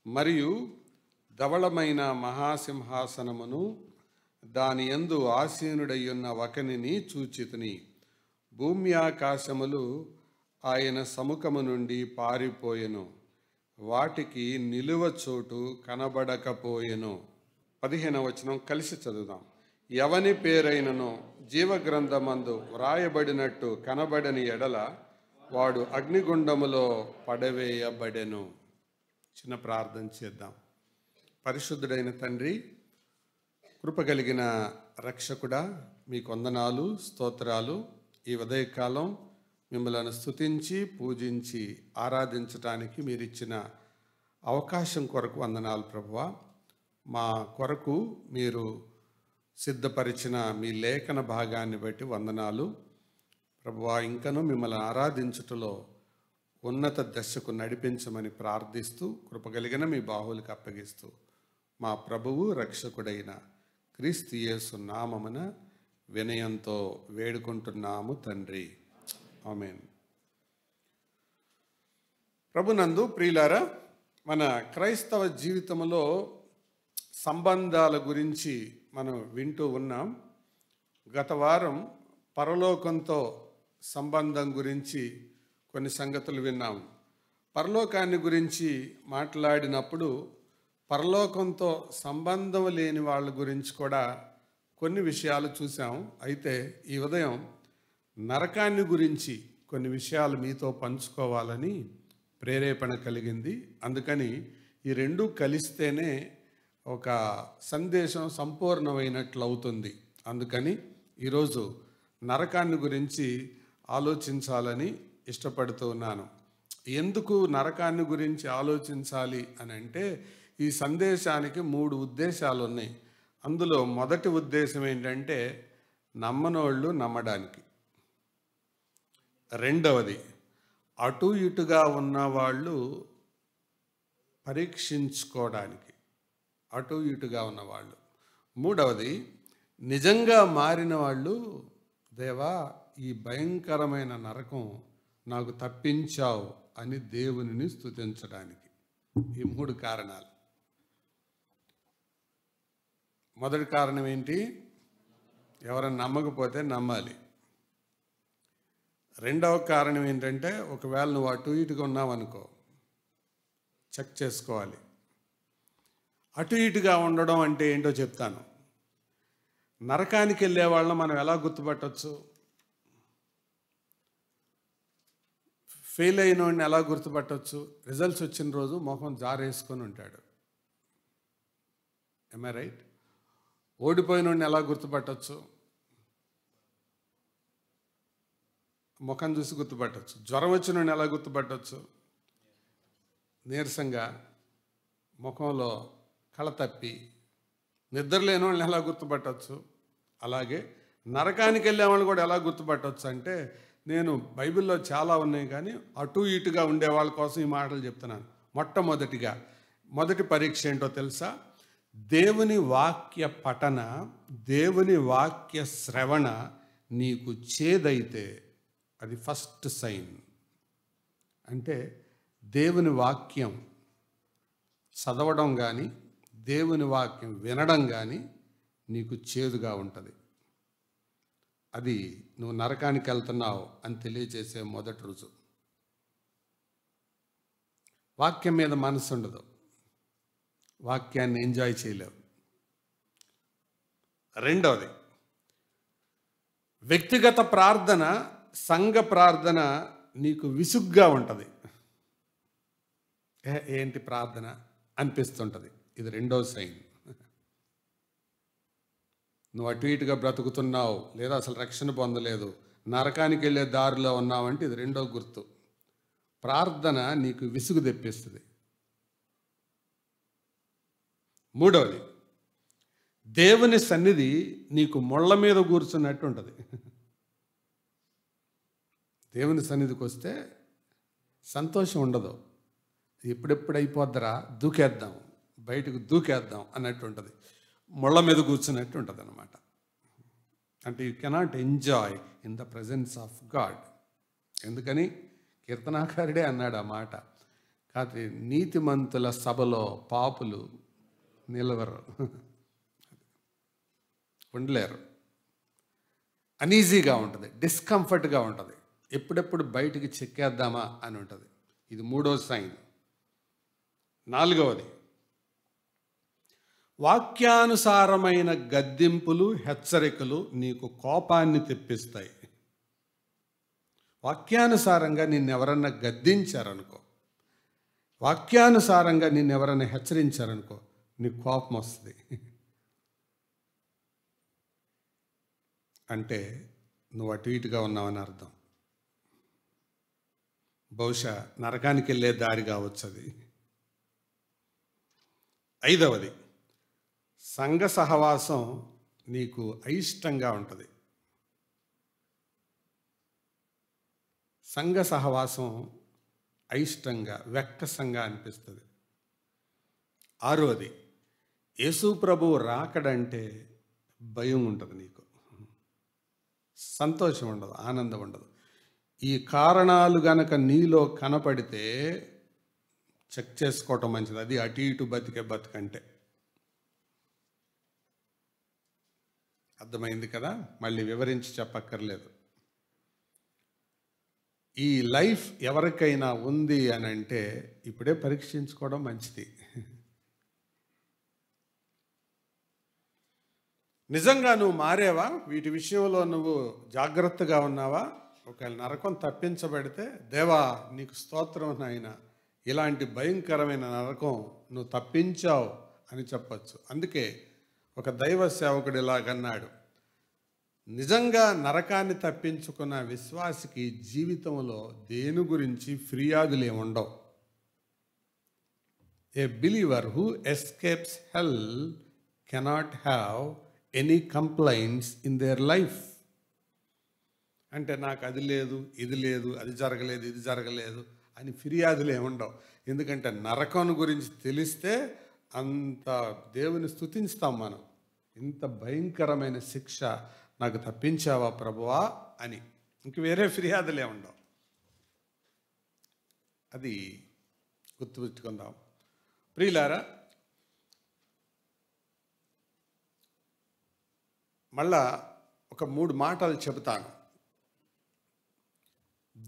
మరియు ధవళమైన మహాసింహాసనమును దాని యందు ఆసీనుడయ్యున్న ఒకనిని చూచితిని. భూమి ఆకాశములు ఆయన సముఖము నుండి పారిపోయెను, వాటికి నిలువ చోటు కనబడకపోయెను. 15వ వచనం కలిసి చదువుదాం. ఎవని పేరైనను జీవగ్రంథమందు వ్రాయబడినట్టు కనబడని ఎడల వాడు అగ్నిగుండములో పడవేయబడెను. చిన్న ప్రార్థన చేద్దాం. పరిశుద్ధుడైన తండ్రి, కృపగలిగిన రక్షకుడా, మీకు వందనాలు, స్తోత్రాలు. ఈ ఉదయకాలం మిమ్మల్ని స్తుతించి పూజించి ఆరాధించటానికి మీరిచ్చిన అవకాశం కొరకు వందనాలు ప్రభువా. మా కొరకు మీరు సిద్ధపరిచిన మీ లేఖన భాగాన్ని బట్టి వందనాలు ప్రభువా. ఇంకనూ మిమ్మల్ని ఆరాధించుటలో ఉన్నత దశకు నడిపించమని ప్రార్థిస్తూ కృపగలిగిన మీ బాహువులకు అప్పగిస్తూ మా ప్రభువు రక్షకుడైన క్రీస్తు యేసు నామమున వినయంతో వేడుకుంటున్నాము తండ్రి. ఆమేన్. ప్రభునందు ప్రియులారా, మన క్రైస్తవ జీవితంలో సంబంధాల గురించి మనం వింటూ ఉన్నాం. గత వారం పరలోకంతో సంబంధం గురించి కొన్ని సంగతులు విన్నాం. పరలోకాన్ని గురించి మాట్లాడినప్పుడు పరలోకంతో సంబంధం లేని వాళ్ళ గురించి కూడా కొన్ని విషయాలు చూసాం. అయితే ఈ ఉదయం నరకాన్ని గురించి కొన్ని విషయాలు మీతో పంచుకోవాలని ప్రేరేపణ కలిగింది. అందుకని ఈ రెండు కలిస్తేనే ఒక సందేశం సంపూర్ణమైనట్లు అవుతుంది. అందుకని ఈరోజు నరకాన్ని గురించి ఆలోచించాలని ఇష్టపడుతున్నాను. ఎందుకు నరకాన్ని గురించి ఆలోచించాలి అని అంటే, ఈ సందేశానికి 3 ఉద్దేశాలు ఉన్నాయి. అందులో మొదటి ఉద్దేశం ఏంటంటే నమ్మనోళ్ళు నమ్మడానికి, రెండవది అటు ఇటుగా ఉన్నవాళ్ళు పరీక్షించుకోవడానికి, అటు ఇటుగా ఉన్నవాళ్ళు, మూడవది నిజంగా మారిన వాళ్ళు, దేవా ఈ భయంకరమైన నరకం నాకు తప్పించావు అని దేవునిని స్తుతించడానికి. ఈ 3 కారణాలు. మొదటి కారణం ఏంటి? ఎవరైనా నమ్మకపోతే నమ్మాలి. రెండవ కారణం ఏంటంటే, ఒకవేళ నువ్వు అటు ఇటుగా ఉన్నావనుకో, చెక్ చేసుకోవాలి. అటు ఇటుగా ఉండడం అంటే ఏంటో చెప్తాను. నరకానికి వెళ్ళే వాళ్ళని మనం ఎలా గుర్తుపట్టవచ్చు? ఫెయిల్ అయిన వాడిని ఎలా గుర్తుపట్టవచ్చు? రిజల్ట్స్ వచ్చిన రోజు మొహం జారేసుకొని ఉంటాడు. am I right? ఓడిపోయిన వాడిని ఎలా గుర్తుపట్టవచ్చు? ముఖం చూసి గుర్తుపట్టవచ్చు. జ్వరం వచ్చిన వాడిని ఎలా గుర్తుపట్టవచ్చు? నీరసంగా, ముఖంలో కళ తప్పి, నిద్ర లేని వాళ్ళని ఎలా గుర్తుపట్టవచ్చు? అలాగే నరకానికి వెళ్ళే వాళ్ళని కూడా ఎలా గుర్తుపట్టవచ్చు అంటే, నేను బైబిల్లో చాలా ఉన్నాయి కానీ అటు ఇటుగా ఉండే వాళ్ళ కోసం ఈ మాటలు చెప్తున్నాను. మొట్టమొదటిగా మొదటి పరీక్ష ఏంటో తెలుసా? దేవుని వాక్య పఠన, దేవుని వాక్య శ్రవణ నీకు చేదైతే అది ఫస్ట్ సైన్. అంటే దేవుని వాక్యం చదవడం కానీ దేవుని వాక్యం వినడం కానీ నీకు చేదుగా ఉంటుంది. అది నువ్వు నరకానికి వెళ్తున్నావు అని తెలియజేసే మొదటి రుజువు. వాక్యం మీద మనసు ఉండదు, వాక్యాన్ని ఎంజాయ్ చేయలేవు. రెండవది, వ్యక్తిగత ప్రార్థన, సంఘ ప్రార్థన నీకు విసుగ్గా ఉంటుంది. ఏంటి ప్రార్థన అనిపిస్తుంటుంది. ఇది రెండో సైన్. నువ్వు అటు ఇటుగా బ్రతుకుతున్నావు, లేదా అసలు రక్షణ పొందలేదు, నరకానికి వెళ్ళే దారిలో ఉన్నావంటే ఇది రెండో గుర్తు. ప్రార్థన నీకు విసుగు తెప్పిస్తుంది. మూడవది, దేవుని సన్నిధి నీకు ముళ్ళ మీద కూర్చున్నట్టు ఉంటుంది. దేవుని సన్నిధికి వస్తే సంతోషం ఉండదు. ఎప్పుడెప్పుడు అయిపోద్దరా, దూకేద్దాం, బయటకు దూకేద్దాం అన్నట్టు ఉంటుంది. ముళ్ళ మీద కూర్చున్నట్టు ఉంటుంది అన్నమాట. అంటే you cannot enjoy in the presence of God. ఎందుకని కీర్తనాకారుడే అన్నాడు ఆ మాట. కాదు, నీతిమంతుల సభలో పాపులు నిలవరు, ఉండలేరు. అనీజీగా ఉంటుంది, డిస్కంఫర్ట్గా ఉంటుంది, ఎప్పుడెప్పుడు బయటికి చెక్కేద్దామా అని ఉంటుంది. ఇది 3వ సైన్. 4వది, వాక్యానుసారమైన గద్దింపులు, హెచ్చరికలు నీకు కోపాన్ని తెప్పిస్తాయి. వాక్యానుసారంగా నిన్నెవరన్నా గద్దించారనుకో, వాక్యానుసారంగా నిన్నెవరన్నా హెచ్చరించారనుకో, నీకు కోపం వస్తుంది. అంటే నువ్వు అటు ఇటుగా ఉన్నావని అర్థం. బహుశా నరకానికి వెళ్ళే దారి కావచ్చు అది. 5వది, సంఘ సహవాసం నీకు అయిష్టంగా ఉంటుంది. సంఘ సహవాసం అయిష్టంగా, వెక్కసంగా అనిపిస్తుంది. 6వది, యేసు ప్రభువు రాకడంటే భయం ఉంటుంది, నీకు సంతోషం ఉండదు, ఆనందం ఉండదు. ఈ కారణాలు గనక నీలో కనపడితే చెక్ చేసుకోవటం మంచిది. అది అటు ఇటు బతికే బతుకంటే. అర్థమైంది కదా, మళ్ళీ వివరించి చెప్పక్కర్లేదు. ఈ లైఫ్ ఎవరికైనా ఉంది అని అంటే ఇప్పుడే పరీక్షించుకోవడం మంచిది. నిజంగా నువ్వు మారేవా? వీటి విషయంలో నువ్వు జాగ్రత్తగా ఉన్నావా? ఒకవేళ నరకం తప్పించబడితే, దేవా నీకు స్తోత్రం నాయనా, ఇలాంటి భయంకరమైన నరకం నువ్వు తప్పించావు అని చెప్పచ్చు. అందుకే ఒక దైవ సేవకుడు ఇలాగన్నాడు, నిజంగా నరకాన్ని తప్పించుకున్న విశ్వాసికి జీవితంలో దేని గురించి ఫిర్యాదులు ఏముండవు. A believer who escapes hell cannot have any complaints in their life. అంటే నాకు అది లేదు, ఇది లేదు, అది జరగలేదు, ఇది జరగలేదు అని ఫిర్యాదులు ఏముండవు. ఎందుకంటే నరకం గురించి తెలిస్తే అంత దేవుని స్తుతిస్తాం మనం. ఇంత భయంకరమైన శిక్ష నాకు తప్పించావా ప్రభువా అని. ఇంక వేరే ఫిర్యాదులే ఉండవు. అది గుర్తుపెట్టుకుందాం ప్రియులారా. మళ్ళా ఒక 3 మాటలు చెబుతాను.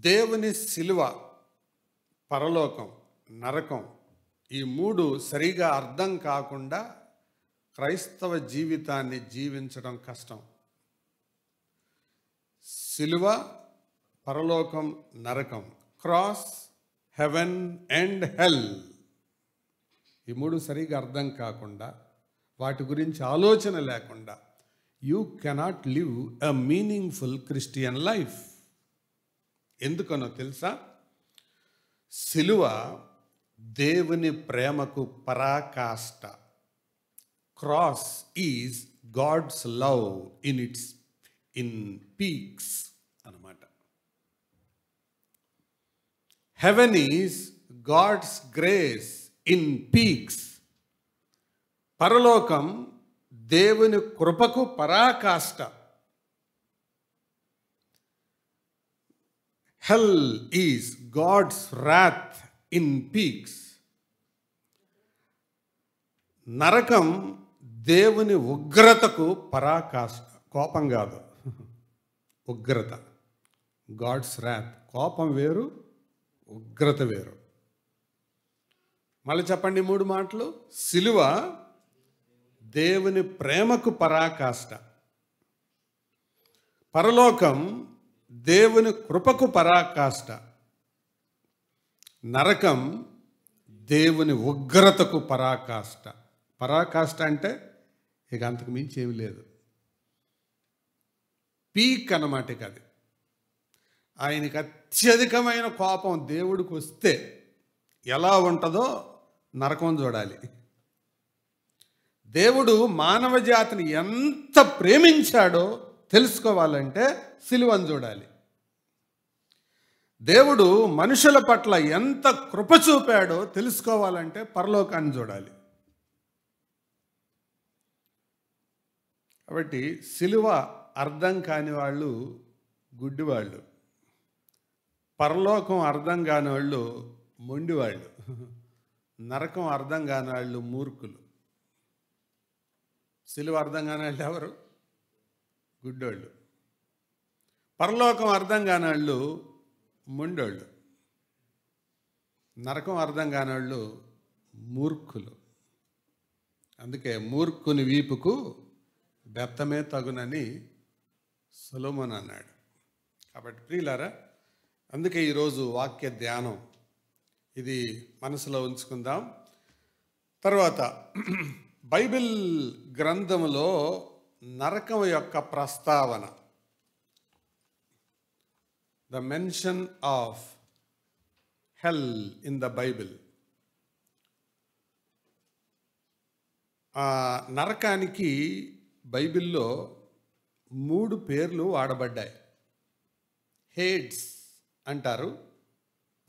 దేవుని శిలువ, పరలోకం, నరకం, ఈ 3 సరిగా అర్థం కాకుండా క్రైస్తవ జీవితాన్ని జీవించడం కష్టం. శిలువ, పరలోకం, నరకం, క్రాస్, హెవెన్ అండ్ హెల్, ఈ 3 సరిగా అర్థం కాకుండా, వాటి గురించి ఆలోచన లేకుండా you cannot live a meaningful Christian life. ఎందుకనో తెలుసా? శిలువ దేవుని ప్రేమకు పరాకాష్ట. Cross is God's love in peaks అన్నమాట. Heaven is God's grace in peaks. పరలోకం దేవుని కృపకు పరాకాష్ట. Hell is God's wrath in peaks. నరకం దేవుని ఉగ్రతకు పరాకాష్ట. కోపం కాదు, ఉగ్రత. గాడ్స్ wrath, కోపం వేరు, ఉగ్రత వేరు. మళ్ళీ చెప్పండి 3 మాటలు. సిలువ దేవుని ప్రేమకు పరాకాష్ట. పరలోకం దేవుని కృపకు పరాకాష్ట. నరకం దేవుని ఉగ్రతకు పరాకాష్ట. పరాకాష్ట అంటే ఇక అంతకు మించి ఏమి లేదు. పీక్ అన్నమాట. ఇక అది ఆయనకి అత్యధికమైన కోపం దేవుడికి వస్తే ఎలా ఉంటుందో నరకం చూడాలి. దేవుడు మానవ జాతిని ఎంత ప్రేమించాడో తెలుసుకోవాలంటే సిలువను చూడాలి. దేవుడు మనుషుల పట్ల ఎంత కృప చూపాడో తెలుసుకోవాలంటే పరలోకాన్ని చూడాలి. కాబట్టి సిలువ అర్థం కాని వాళ్ళు గుడ్డివాళ్ళు, పరలోకం అర్థం కాని వాళ్ళు మొండివాళ్ళు, నరకం అర్థం కాని వాళ్ళు మూర్ఖులు, సిలువ అర్థం కాని వాళ్ళు ఎవరు? గుడ్డోళ్ళు. పరలోకం అర్థం కాని వాళ్ళు మొండోళ్ళు, నరకం అర్థం కాని వాళ్ళు మూర్ఖులు. అందుకే మూర్ఖుని వీపుకు బెత్తమే తగునని సొలొమోను అన్నాడు. కాబట్టి ప్రియులారా, అందుకే ఈరోజు వాక్య ధ్యానం ఇది మనసులో ఉంచుకుందాం. తర్వాత బైబిల్ గ్రంథములో నరకం యొక్క ప్రస్తావన, the mention of hell in the Bible. నరకానికి బైబిల్లో 3 పేర్లు వాడబడ్డాయి. హేడ్స్ అంటారు,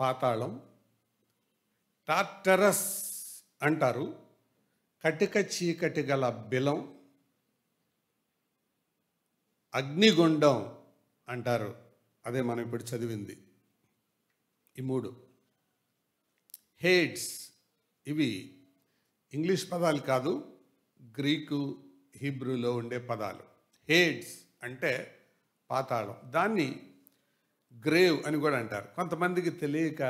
పాతాళం. టార్టరస్ అంటారు, కటిక చీకటి గల బిలం. అగ్నిగుండం అంటారు, అదే మనం ఇప్పుడు చదివింది. ఈ 3 హేడ్స్, ఇవి ఇంగ్లీష్ పదాలు కాదు, గ్రీకు హీబ్రూలో ఉండే పదాలు. హేడ్స్ అంటే పాతాళం. దాన్ని గ్రేవ్ అని కూడా అంటారు. కొంతమందికి తెలియక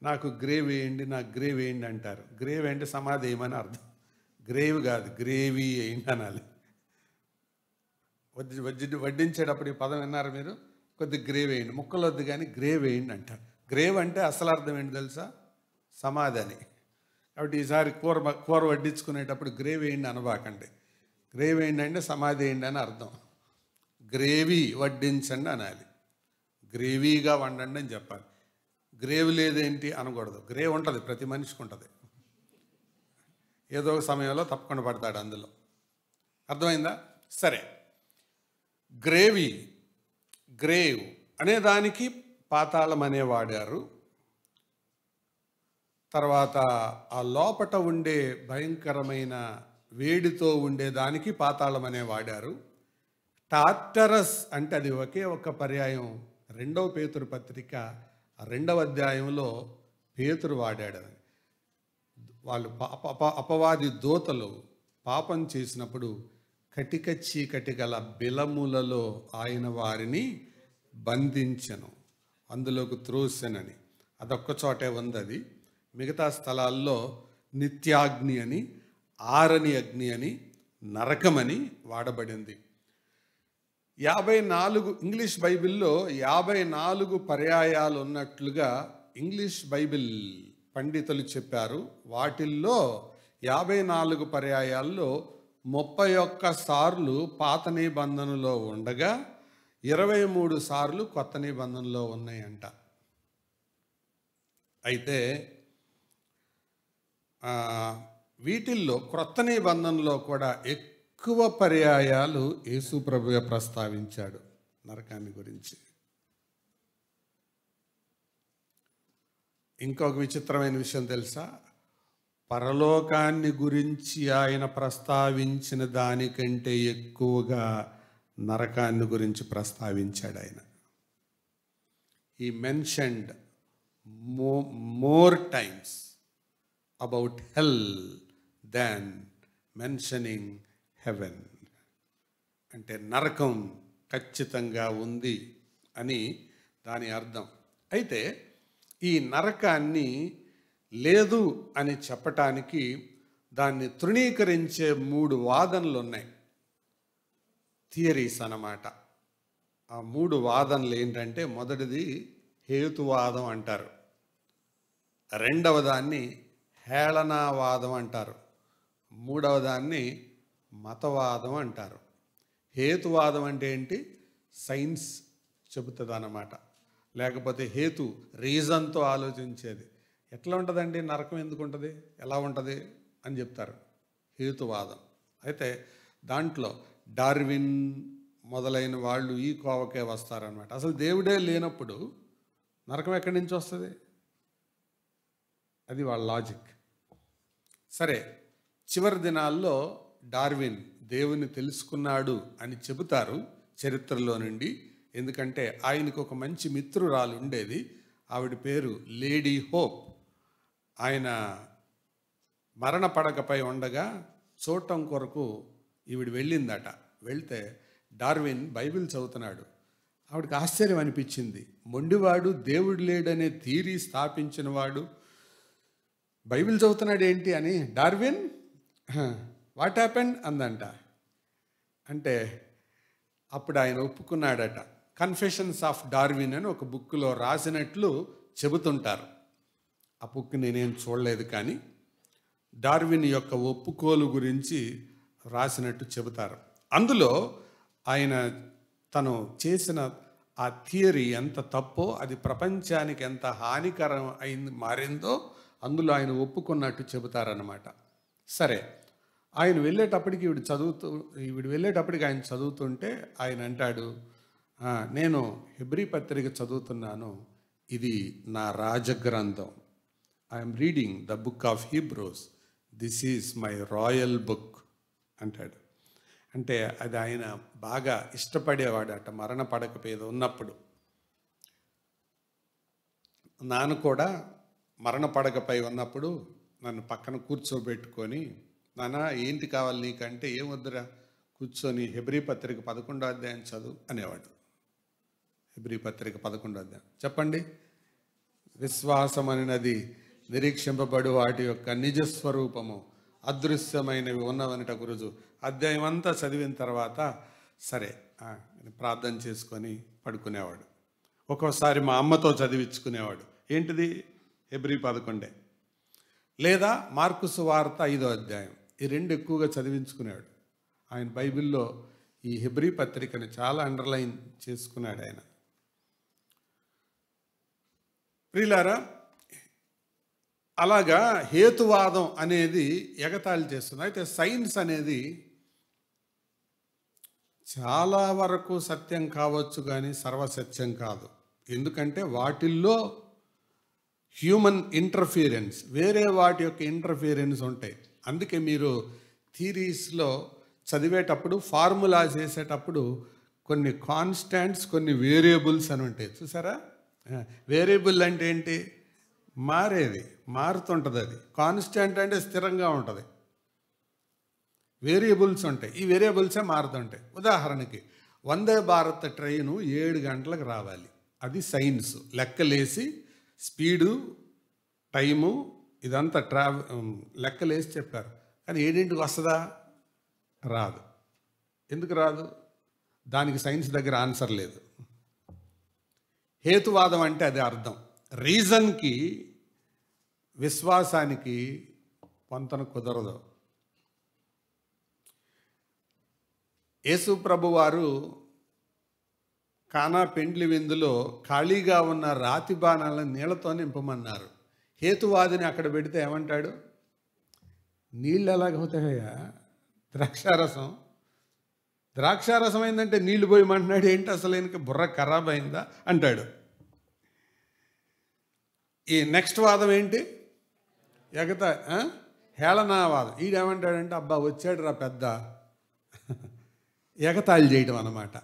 నాకు గ్రేవ్ వేయండి, నాకు గ్రేవ్ వేయండి అంటారు. గ్రేవ్ అంటే సమాధి వేయమని అర్థం. గ్రేవ్ కాదు, గ్రేవీ వేయండి అనాలి. వడ్డించేటప్పుడు ఈ పదం విన్నారు మీరు? కొద్ది గ్రేవ్ వేయండి, ముక్కలు వద్దు కానీ గ్రేవ్ వేయండి అంటారు. గ్రేవ్ అంటే అసలు అర్థం ఏంటి తెలుసా? సమాధి అని. కాబట్టి ఈసారి కూర వడ్డించుకునేటప్పుడు గ్రేవ్ వేయండి అనబాకండి. గ్రేవ్ వేయండి అంటే సమాధి వేయండి అని అర్థం. గ్రేవీ వడ్డించండి అనాలి, గ్రేవీగా వండండి అని చెప్పాలి. గ్రేవ్ లేదేంటి అనకూడదు. గ్రేవ్ ఉంటుంది, ప్రతి మనిషికి ఉంటుంది. ఏదో ఒక సమయంలో తప్పకుండా పడతాడు అందులో. అర్థమైందా? సరే, గ్రేవీ, గ్రేవ్ అనే దానికి పాతాళం అనే వాడారు. తర్వాత ఆ లోపట ఉండే భయంకరమైన వేడితో ఉండేదానికి పాతాళం అనే వాడారు. టార్టరస్ అంటే అది ఒకే ఒక్క పర్యాయం 2వ పేతురు పత్రిక 2వ అధ్యాయంలో పేతురు వాడాడు. వాళ్ళు అపవాది దూతలు పాపం చేసినప్పుడు కటిక చీకటి గల బిలములలో ఆయన వారిని బంధించెను, అందులోకి త్రోసెనని. అదొక్క చోటే ఉంది. అది మిగతా స్థలాల్లో నిత్యాగ్ని అని, ఆరని అగ్ని అని, నరకమని వాడబడింది. 54 ఇంగ్లీష్ బైబిల్లో 54 పర్యాయాలు ఉన్నట్లుగా ఇంగ్లీష్ బైబిల్ పండితులు చెప్పారు. వాటిల్లో 54 పర్యాయాల్లో 31 సార్లు పాత నిబంధనలో ఉండగా 23 సార్లు కొత్త నిబంధనలో ఉన్నాయంట. అయితే వీటిల్లో క్రొత్త నిబంధనలో కూడా ఎక్కువ పర్యాయాలు యేసు ప్రభువే ప్రస్తావించాడు నరకాన్ని గురించి. ఇంకొక విచిత్రమైన విషయం తెలుసా? పరలోకాన్ని గురించి ఆయన ప్రస్తావించిన దానికంటే ఎక్కువగా నరకాన్ని గురించి ప్రస్తావించాడు ఆయన. He mentioned more times about hell than mentioning heaven. అంటే నరకం ఖచ్చితంగా ఉంది అని దాని అర్థం. అయితే ఈ నరకాన్ని లేదు అని చెప్పటానికి దాన్ని తృణీకరించే 3 వాదనలు ఉన్నాయి, థియరీస్ అన్నమాట. ఆ 3 వాదనలు ఏంటంటే, మొదటిది హేతువాదం అంటారు, రెండవ దాన్ని హేళనావాదం అంటారు, మూడవ దాన్ని మతవాదం అంటారు. హేతువాదం అంటే ఏంటి? సైన్స్ చెబుతుంది అన్నమాట. లేకపోతే హేతు, రీజన్తో ఆలోచించేది. ఎట్లా ఉంటుందండి నరకం, ఎందుకు ఉంటుంది, ఎలా ఉంటుంది అని చెప్తారు, హేతువాదం. అయితే దాంట్లో డార్విన్ మొదలైన వాళ్ళు ఈ కోవకే వస్తారనమాట. అసలు దేవుడే లేనప్పుడు నరకం ఎక్కడి నుంచి వస్తుంది? అది వాళ్ళ లాజిక్. సరే, చివరి దినాల్లో డార్విన్ దేవుని తెలుసుకున్నాడు అని చెబుతారు చరిత్రలో నుండి. ఎందుకంటే ఆయనకు ఒక మంచి మిత్రురాలు ఉండేది, ఆవిడ పేరు లేడీ హోప్. ఆయన మరణ పడకపై ఉండగా చూడటం కొరకు ఈవిడ వెళ్ళిందట. వెళ్తే డార్విన్ బైబిల్ చదువుతున్నాడు. ఆవిడకి ఆశ్చర్యం అనిపించింది. మొండివాడు, దేవుడు లేడనే థియరీ స్థాపించిన వాడు బైబిల్ చదువుతున్నాడు ఏంటి అని. డార్విన్, వాట్ హ్యాపెండ్ అందంట. అంటే అప్పుడు ఆయన ఒప్పుకున్నాడట. కన్ఫెషన్స్ ఆఫ్ డార్విన్ అని ఒక బుక్లో రాసినట్లు చెబుతుంటారు. ఆ బుక్ నేనేం చూడలేదు, కానీ డార్విన్ యొక్క ఒప్పుకోలు గురించి రాసినట్టు చెబుతారు. అందులో ఆయన తను చేసిన ఆ థియరీ ఎంత తప్పో, అది ప్రపంచానికి ఎంత హానికరం మారిందో అందులో ఆయన ఒప్పుకున్నట్టు చెబుతారన్నమాట. సరే, ఆయన వెళ్ళేటప్పటికి ఈవిడ వెళ్ళేటప్పటికి ఆయన చదువుతుంటే ఆయన అంటాడు, నేను హెబ్రీ పత్రిక చదువుతున్నాను, ఇది నా రాజగ్రంథం. I'm reading the book of Hebrews, this is my royal book అంటాడు. అంటే అది ఆయన బాగా ఇష్టపడేవాడట మరణ పడక ఉన్నప్పుడు. నాన్న కూడా మరణ పడకపై ఉన్నప్పుడు నన్ను పక్కన కూర్చోబెట్టుకొని, నాన్న ఏంటి కావాలి నీకంటే, ఏం వద్దురా, కూర్చొని హెబ్రీ పత్రిక 11వ అధ్యాయం చదువు అనేవాడు. హెబ్రీ పత్రిక 11వ అధ్యాయం చెప్పండి. విశ్వాసం అనేది నిరీక్షింపబడు వాటి యొక్క నిజస్వరూపము, అదృశ్యమైనవి ఉన్నవనటకు రుజువు. అధ్యాయం అంతా చదివిన తర్వాత సరే ప్రార్థన చేసుకొని పడుకునేవాడు. ఒక్కోసారి మా అమ్మతో చదివించుకునేవాడు. ఏంటిది? హెబ్రీ 11 లేదా మార్కు సువార్త 5వ అధ్యాయం. ఈ రెండు ఎక్కువగా చదివించుకునేవాడు. ఆయన బైబిల్లో ఈ హెబ్రీ పత్రికని చాలా అండర్లైన్ చేసుకున్నాడు ఆయన. ప్రియులారా, అలాగా హేతువాదం అనేది ఎగతాళి చేస్తుంది. అయితే సైన్స్ అనేది చాలా వరకు సత్యం కావచ్చు, కానీ సర్వసత్యం కాదు. ఎందుకంటే వాటిల్లో హ్యూమన్ ఇంటర్ఫీరెన్స్, వేరే వాటి యొక్క ఇంటర్ఫీరెన్స్ ఉంటాయి. అందుకే మీరు థియరీస్లో చదివేటప్పుడు, ఫార్ములా చేసేటప్పుడు కొన్ని కాన్స్టాంట్స్, కొన్ని వేరియబుల్స్ అని ఉంటాయి. చూసారా? వేరియబుల్ అంటే ఏంటి? మారేది, మారుతుంటుంది. అది కాన్స్టాంట్ అంటే స్థిరంగా ఉంటుంది. వేరియబుల్స్ ఉంటాయి, ఈ వేరియబుల్సే మారుతుంటాయి. ఉదాహరణకి వందే భారత్ ట్రైను 7 గంటలకు రావాలి. అది సైన్స్. లెక్కలేసి స్పీడు, టైము ఇదంతా లెక్కలేసి చెప్పారు. కానీ 7ంటికి వస్తుందా? రాదు. ఎందుకు రాదు? దానికి సైన్స్ దగ్గర ఆన్సర్ లేదు. హేతువాదం అంటే అది అర్థం. రీజన్కి విశ్వాసానికి పొంతన కుదరదు. యేసు ప్రభు వారు కానా పెండ్లి విందులో ఖాళీగా ఉన్న రాతి బాణాలను నీళ్లతో నింపమన్నారు. హేతువాదిని అక్కడ పెడితే ఏమంటాడు? నీళ్ళు ఎలాగవుతాయా? ద్రాక్షారసం అయిందంటే నీళ్లు పోయమంటున్నాడు ఏంటి? అసలు ఈయనకి బుర్ర ఖరాబ్ అయిందా అంటాడు. ఈ నెక్స్ట్ వాదం ఏంటి? హేళనావాదం. ఈడేమంటాడంటే, అబ్బా వచ్చాడు రా పెద్ద, ఎగతాళి చేయడం అన్నమాట.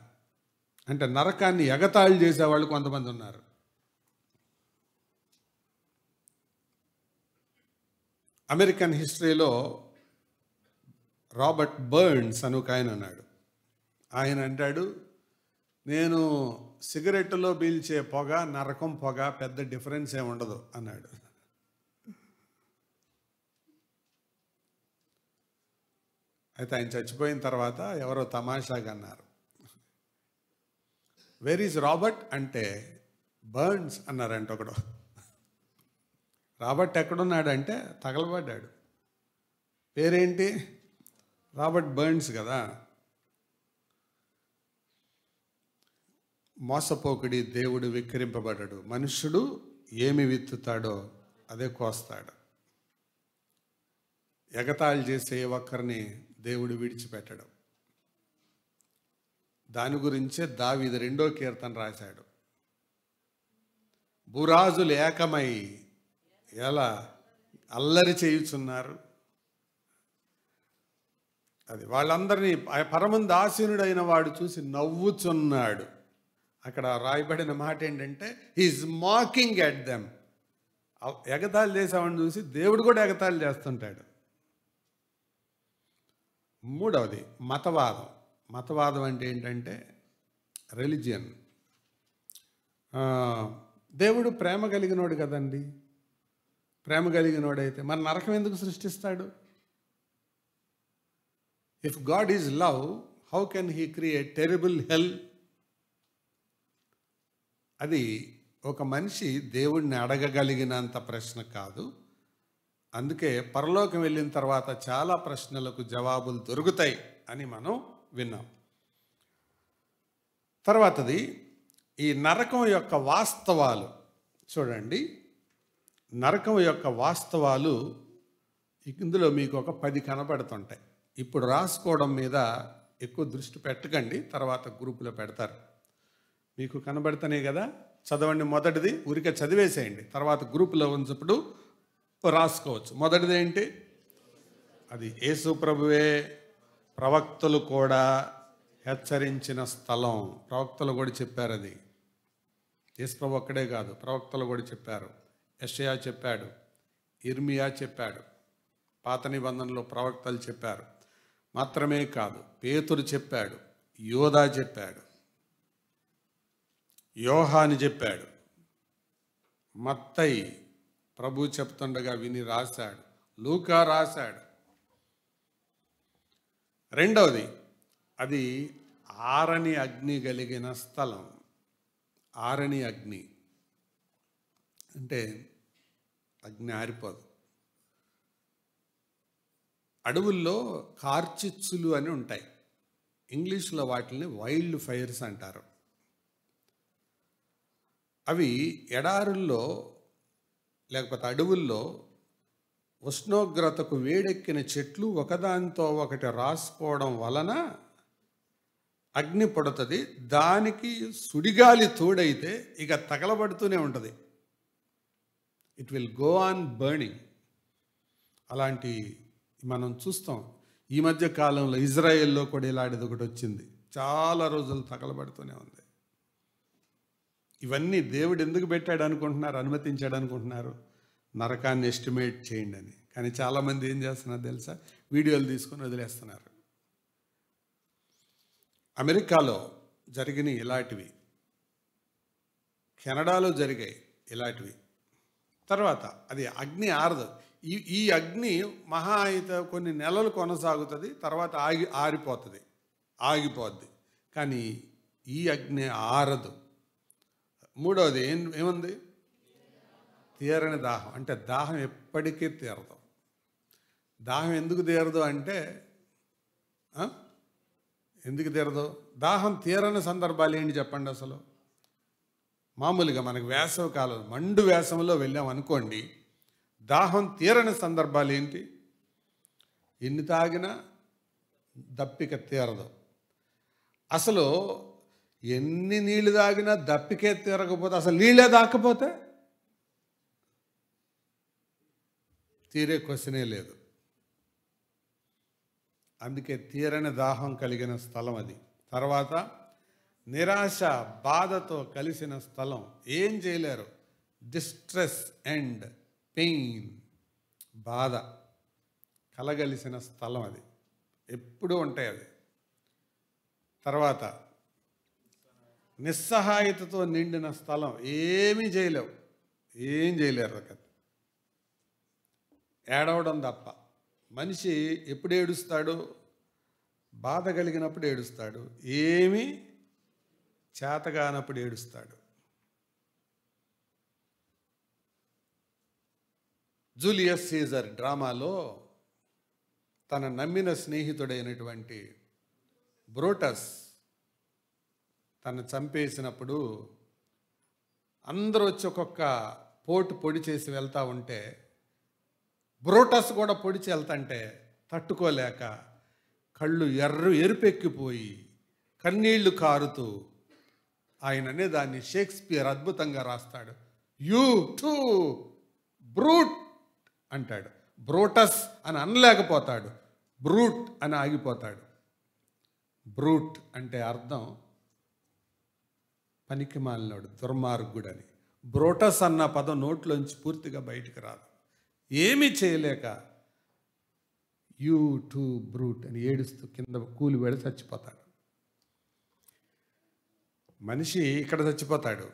అంటే నరకాన్ని ఎగతాళి చేసేవాళ్ళు కొంతమంది ఉన్నారు. అమెరికన్ హిస్టరీలో రాబర్ట్ బర్న్స్ అని ఒక ఆయన ఉన్నాడు. ఆయన అంటాడు, నేను సిగరెట్లో పీల్చే పొగ, నరకం పొగ పెద్ద డిఫరెన్స్ ఏమి ఉండదు అన్నాడు. అయితే ఆయన చచ్చిపోయిన తర్వాత ఎవరో తమాషాగా అన్నారు, వేర్ ఈజ్ రాబర్ట్ అంటే బర్న్స్ అన్నారంట ఒకడు. రాబర్ట్ ఎక్కడున్నాడంటే తగలబడ్డాడు. పేరేంటి? రాబర్ట్ బర్న్స్ కదా. మోసపోకుడి, దేవుడు విక్రింపబడ్డాడు. మనుష్యుడు ఏమి విత్తుతాడో అదే కోస్తాడు. ఎగతాళి చేసే ఒక్కరిని దేవుడు విడిచిపెట్టడం. దాని గురించే దావీదు 2వ కీర్తన రాశాడు. భూరాజులు ఏకమై ఎలా అల్లరి చేయుచున్నారు. అది వాళ్ళందరినీ పరమందు ఆసీనుడైన వాడు చూసి నవ్వుచున్నాడు. అక్కడ రాయబడిన మాట ఏంటంటే, హీఈస్ మాకింగ్ ఎట్ దెమ్. ఎగతాళి చేసామని చూసి దేవుడు కూడా ఎగతాళి చేస్తుంటాడు. మూడవది మతవాదం. మతవాదం అంటే ఏంటంటే రిలిజియన్. దేవుడు ప్రేమ కలిగినోడు కదండి. ప్రేమ కలిగినోడైతే మరి నరకం ఎందుకు సృష్టిస్తాడు? If God is love, how can he create terrible hell? అది ఒక మనిషి దేవుడిని అడగగలిగినంత ప్రశ్న కాదు. అందుకే పరలోకం వెళ్ళిన తర్వాత చాలా ప్రశ్నలకు జవాబులు దొరుకుతాయి అని మనం విన్నాం. తర్వాతది ఈ నరకం యొక్క వాస్తవాలు. చూడండి, నరకం యొక్క వాస్తవాలు ఇందులో మీకు ఒక 10 కనబడుతుంటాయి. ఇప్పుడు రాసుకోవడం మీద ఎక్కువ దృష్టి పెట్టకండి, తర్వాత గ్రూపులో పెడతారు. మీకు కనబడుతున్నాయి కదా, చదవండి. మొదటిది ఊరికే చదివేసేయండి, తర్వాత గ్రూపులో ఉంచినప్పుడు రాసుకోవచ్చు. మొదటిది ఏంటి? అది యేసు ప్రభువే ప్రవక్తలు కూడా హెచ్చరించిన స్థలం. ప్రవక్తలు కూడా చెప్పారు. అది యేసు ప్రభు ఒక్కడే కాదు, ప్రవక్తలు కూడా చెప్పారు. యెషయా చెప్పాడు, ఇర్మియా చెప్పాడు, పాత నిబంధనలో ప్రవక్తలు చెప్పారు. మాత్రమే కాదు, పేతురు చెప్పాడు, యోధా చెప్పాడు, యోహాను చెప్పాడు, మత్తయి ప్రభు చెప్తుండగా విని రాశాడు, లూకా రాశాడు. రెండవది, అది ఆరని అగ్ని కలిగిన స్థలం. ఆరని అగ్ని అంటే అగ్ని ఆరిపోదు. అడవుల్లో కార్చిచ్చులు అని ఉంటాయి. ఇంగ్లీష్లో వాటిని వైల్డ్ ఫైర్స్ అంటారు. అవి ఎడారుల్లో లేకపోతే అడవుల్లో ఉష్ణోగ్రతకు వేడెక్కిన చెట్లు ఒకదానితో ఒకటి రాసుకోవడం వలన అగ్ని పడుతుంది. దానికి సుడిగాలి తోడైతే ఇక తగలబడుతూనే ఉంటుంది. It will go on burning. అలాంటి మనం చూస్తాం. ఈ మధ్య కాలంలో ఇజ్రాయెల్లో కూడా ఇలాంటిది ఒకటి వచ్చింది. చాలా రోజులు తగలబడుతూనే ఉంది. ఇవన్నీ దేవుడు ఎందుకు పెట్టాడు అనుకుంటున్నారు, అనుమతించాడు అనుకుంటున్నారు? నరకాన్ని ఎస్టిమేట్ చేయండి అని. కానీ చాలామంది ఏం చేస్తున్నారు తెలుసా? వీడియోలు తీసుకొని వదిలేస్తున్నారు. అమెరికాలో జరిగిన ఇలాంటివి, కెనడాలో జరిగాయి ఇలాంటివి. తర్వాత అది అగ్ని ఆరదు. ఈ అగ్ని మహా అయితే కొన్ని నెలలు కొనసాగుతుంది, తర్వాత ఆరిపోతుంది, ఆగిపోద్ది. కానీ ఈ అగ్ని ఆరదు. మూడవది ఏముంది? తీరని దాహం. అంటే దాహం ఎప్పటికీ తీరదు. దాహం ఎందుకు తీరదు అంటే, ఎందుకు తీరదు? దాహం తీరని సందర్భాలు ఏంటి చెప్పండి అసలు? మామూలుగా మనకు వేసవి కాలం, మండు వేసవిలో వెళ్ళాం అనుకోండి, దాహం తీరని సందర్భాలు ఏంటి? ఎన్ని తాగినా దప్పిక తీరదు. అసలు ఎన్ని నీళ్లు తాగినా దప్పికే తీరకపోతే, అసలు నీళ్ళే తాకపోతే తీరే క్వశ్చనే లేదు. అందుకే తీరని దాహం కలిగిన స్థలం అది. తర్వాత నిరాశ, బాధతో కలిసిన స్థలం. ఏం చేయలేరు. డిస్ట్రెస్ అండ్ పెయిన్, బాధ కలగలిసిన స్థలం అది. ఎప్పుడూ ఉంటాయి అది. తర్వాత నిస్సహాయతతో నిండిన స్థలం. ఏమీ చేయలేవు, ఏం చేయలేరు. ఏడవడం తప్ప. మనిషి ఎప్పుడు ఏడుస్తాడు? బాధ కలిగినప్పుడు ఏడుస్తాడు, ఏమీ చేతగానప్పుడు ఏడుస్తాడు. జూలియస్ సీజర్ డ్రామాలో తన నమ్మిన స్నేహితుడైనటువంటి బ్రూటస్ తను చంపేసినప్పుడు అందరూ వచ్చి ఒక్కొక్క పోటు పొడి చేసి వెళ్తూ ఉంటే బ్రూటస్ కూడా పొడిచి వెళ్తుంటే తట్టుకోలేక కళ్ళు ఎరుపెక్కిపోయి కన్నీళ్లు కారుతూ ఆయననే దాన్ని షేక్స్పియర్ అద్భుతంగా రాస్తాడు. యూ టూ బ్రూట్ అంటాడు. బ్రూటస్ అని అనలేకపోతాడు, బ్రూట్ అని ఆగిపోతాడు. బ్రూట్ అంటే అర్థం పనికిమాలినోడు, దుర్మార్గుడని. బ్రోటస్ అన్న పదం నోట్లోంచి పూర్తిగా బయటికి రాదు. ఏమీ చేయలేక యూ టు బ్రూట్ అని ఏడుస్తూ కింద కూలి పడి చచ్చిపోతాడు. మనిషి ఇక్కడ చచ్చిపోతాడు,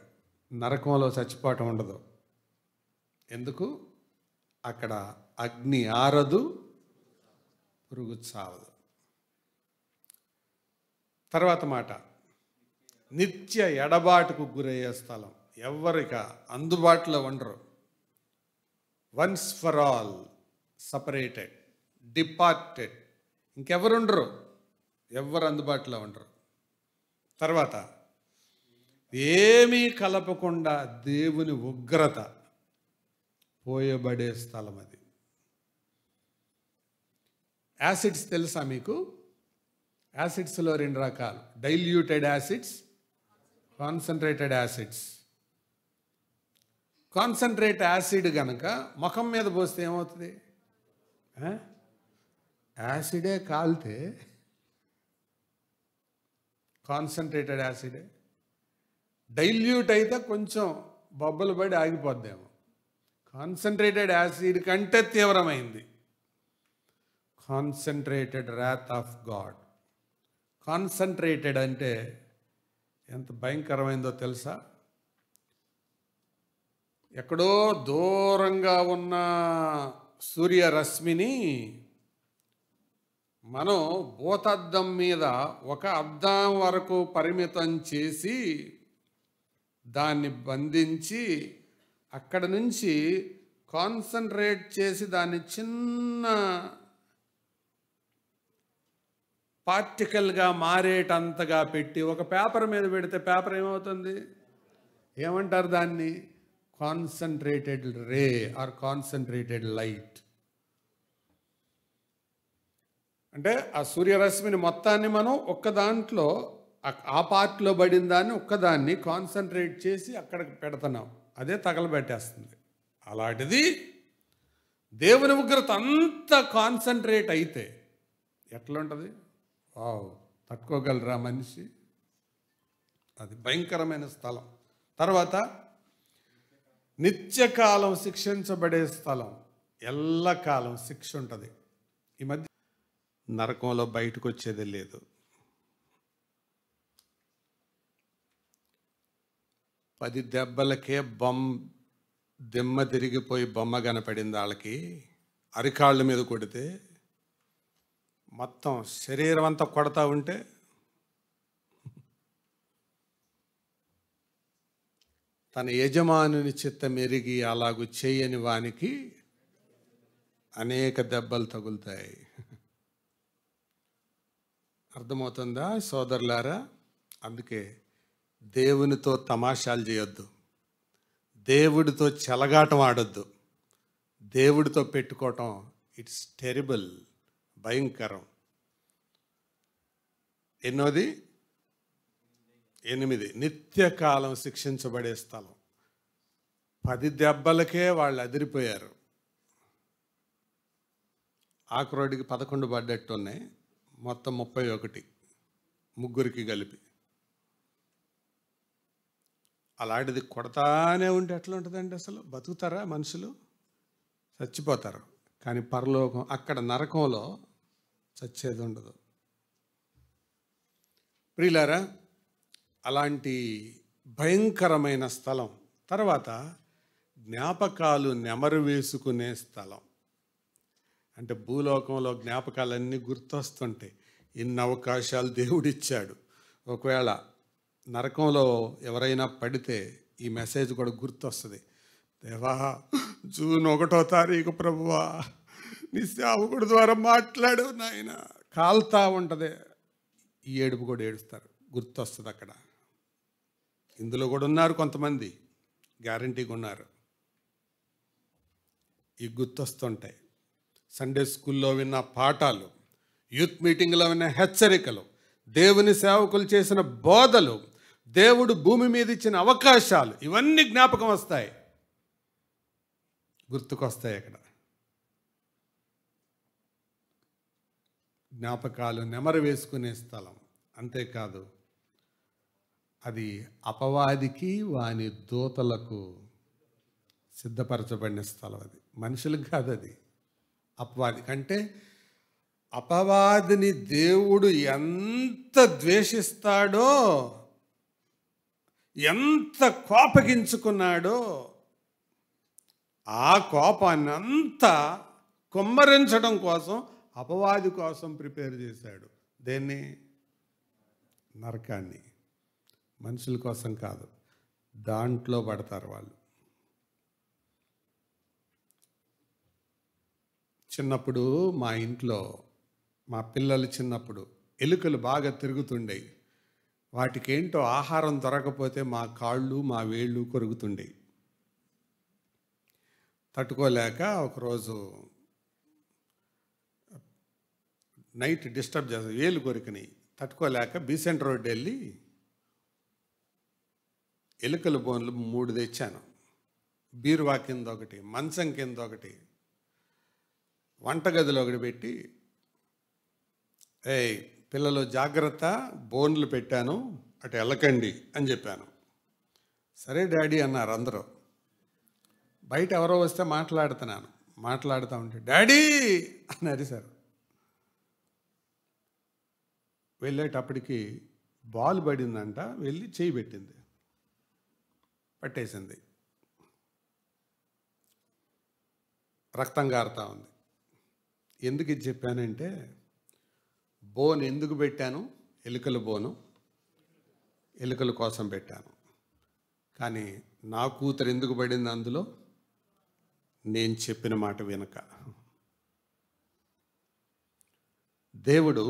నరకంలో చచ్చిపోవటం ఉండదు. ఎందుకు? అక్కడ అగ్ని ఆరదు, పురుగు చావదు. తర్వాత మాట, నిత్య ఎడబాటుకు గురయ్యే స్థలం. ఎవరిక అందుబాటులో ఉండరు. Once for all separated, departed. ఇంకెవరుండరు, ఎవరు అందుబాటులో ఉండరు. తర్వాత ఏమీ కలపకుండా దేవుని ఉగ్రత పోయబడే స్థలం అది. యాసిడ్స్ తెలుసా మీకు? యాసిడ్స్లో 2 రకాలు, diluted acids, concentrated acids. Concentrate acid కనుక ముఖం మీద పోస్తే ఏమవుతుంది? యాసిడే కాలితే కాన్సన్ట్రేటెడ్ యాసిడే. డైల్యూట్ అయితే కొంచెం బొబ్బలు పడి ఆగిపోద్దేమో. కాన్సన్ట్రేటెడ్ యాసిడ్ కంటే తీవ్రమైంది concentrated wrath of God. Concentrated అంటే ఎంత భయంకరమైందో తెలుసా? ఎక్కడో దూరంగా ఉన్న సూర్యరశ్మిని మనం భూతద్దం మీద ఒక అద్దం వరకు పరిమితం చేసి దాన్ని బంధించి అక్కడ నుంచి కాన్సన్ట్రేట్ చేసి దాన్ని చిన్న పార్టికల్గా మారేటంతగా పెట్టి ఒక పేపర్ మీద పెడితే పేపర్ ఏమవుతుంది? ఏమంటారు దాన్ని? Concentrated ray or concentrated light. అంటే ఆ సూర్యరశ్మిని మొత్తాన్ని మనం ఒక్క దాంట్లో, ఆ పార్ట్లో పడిన దాన్ని ఒక్కదాన్ని కాన్సన్ట్రేట్ చేసి అక్కడికి పెడుతున్నాం, అదే తగలబెట్టేస్తుంది. అలాంటిది దేవుని ఉగ్రత అంత కాన్సన్ట్రేట్ అయితే ఎట్లుంటుంది? వావ్, తట్టుకోగలరా మనిషి? అది భయంకరమైన స్థలం. తర్వాత నిత్యకాలం శిక్షించబడే స్థలం. ఎల్లకాలం శిక్ష ఉంటుంది. ఈ మధ్య నరకంలో బయటకు వచ్చేది లేదు. పది దెబ్బలకే దిమ్మ తిరిగిపోయి బొమ్మ కనపడింది వాళ్ళకి. అరికాళ్ళ మీద కొడితే మొత్తం శరీరం అంతా కొడతా ఉంటే తన యజమానుని చిత్తం ఎరిగి అలాగూ చేయని వానికి అనేక దెబ్బలు తగులుతాయి. అర్థమవుతుందా సోదరులారా? అందుకే దేవునితో తమాషాలు చేయొద్దు, దేవుడితో చెలగాటం ఆడొద్దు. దేవుడితో పెట్టుకోవటం ఇట్స్ టెరిబుల్, భయంకరం. ఎన్నోది? 8. నిత్యకాలం శిక్షించబడే స్థలం. 10 దెబ్బలకే వాళ్ళు అదిరిపోయారు. ఆకురోడికి 11 పడ్డట్టు ఉన్నాయి, మొత్తం 31 ముగ్గురికి కలిపి. అలాంటిది కొడతానే ఉంటే ఎట్లా ఉంటుందండి? అసలు బతుకుతారా మనుషులు? చచ్చిపోతారు. కానీ పరలోకం, అక్కడ నరకంలో చచ్చేది ఉండదు. ప్రియులారా, అలాంటి భయంకరమైన స్థలం. తర్వాత జ్ఞాపకాలు నెమరు వేసుకునే స్థలం. అంటే భూలోకంలో జ్ఞాపకాలన్నీ గుర్తొస్తుంటాయి. ఇన్ని అవకాశాలు దేవుడిచ్చాడు. ఒకవేళ నరకంలో ఎవరైనా పడితే ఈ మెసేజ్ కూడా గుర్తొస్తుంది. దేవా, జూన్ 1వ తారీఖు ప్రభువా, నీ సేవకుడి ద్వారా మాట్లాడు నాయన. కాల్తా ఉంటుంది. ఈ ఏడుపు కూడా ఏడుస్తారు, గుర్తొస్తుంది అక్కడ. ఇందులో కూడా ఉన్నారు కొంతమంది, గ్యారంటీగా ఉన్నారు. ఈ గుర్తొస్తుంటాయి. సండే స్కూల్లో విన్న పాఠాలు, యూత్ మీటింగ్లో విన్న హెచ్చరికలు, దేవుని సేవకులు చేసిన బోధలు, దేవుడు భూమి మీద ఇచ్చిన అవకాశాలు, ఇవన్నీ జ్ఞాపకం వస్తాయి, గుర్తుకొస్తాయి. అక్కడ జ్ఞాపకాలు నెమరు వేసుకునే స్థలం. అంతేకాదు, అది అపవాదికి వాని దూతలకు సిద్ధపరచబడిన స్థలం. అది మనుషులకు కాదు, అది అపవాది. అంటే అపవాదిని దేవుడు ఎంత ద్వేషిస్తాడో, ఎంత కోపగించుకున్నాడో, ఆ కోపాన్ని అంతా కుమ్మరించడం కోసం అపవాది కోసం ప్రిపేర్ చేశాడు. దేన్ని? నరకాన్ని. మనుషుల కోసం కాదు, దాంట్లో పడతారు వాళ్ళు. చిన్నప్పుడు మా ఇంట్లో మా పిల్లలు చిన్నప్పుడు ఎలుకలు బాగా తిరుగుతుండేవి. వాటికేంటో ఆహారం దొరకపోతే మా కాళ్ళు మా వేళ్ళు కొరుకుతుండేవి. తట్టుకోలేక ఒకరోజు నైట్ డిస్టర్బ్ చేస్తాం, వేలు కొరికినాయి. తట్టుకోలేక బీసెంట్ రోడ్ వెళ్ళి ఎలుకల బోన్లు 3 తెచ్చాను. బీరువా కింద ఒకటి, మంచం కింద ఒకటి, వంటగదిలో ఒకటి పెట్టి, పిల్లలు జాగ్రత్త, బోన్లు పెట్టాను, అటు వెళ్ళకండి అని చెప్పాను. సరే డాడీ అన్నారు అందరూ. బయట ఎవరో వస్తే మాట్లాడుతూ ఉంటే డాడీ అని అరిశారు. వెళ్ళేటప్పటికి బాల్ పడిందంట, వెళ్ళి చేయి పెట్టింది, పట్టేసింది, రక్తం కారుతా ఉంది. ఎందుకు ఇది చెప్పానంటే, బోన్ ఎందుకు పెట్టాను? ఎలుకల బోను ఎలుకల కోసం పెట్టాను. కానీ నా కూతురు ఎందుకు పడింది అందులో? నేను చెప్పిన మాట వినక. దేవుడు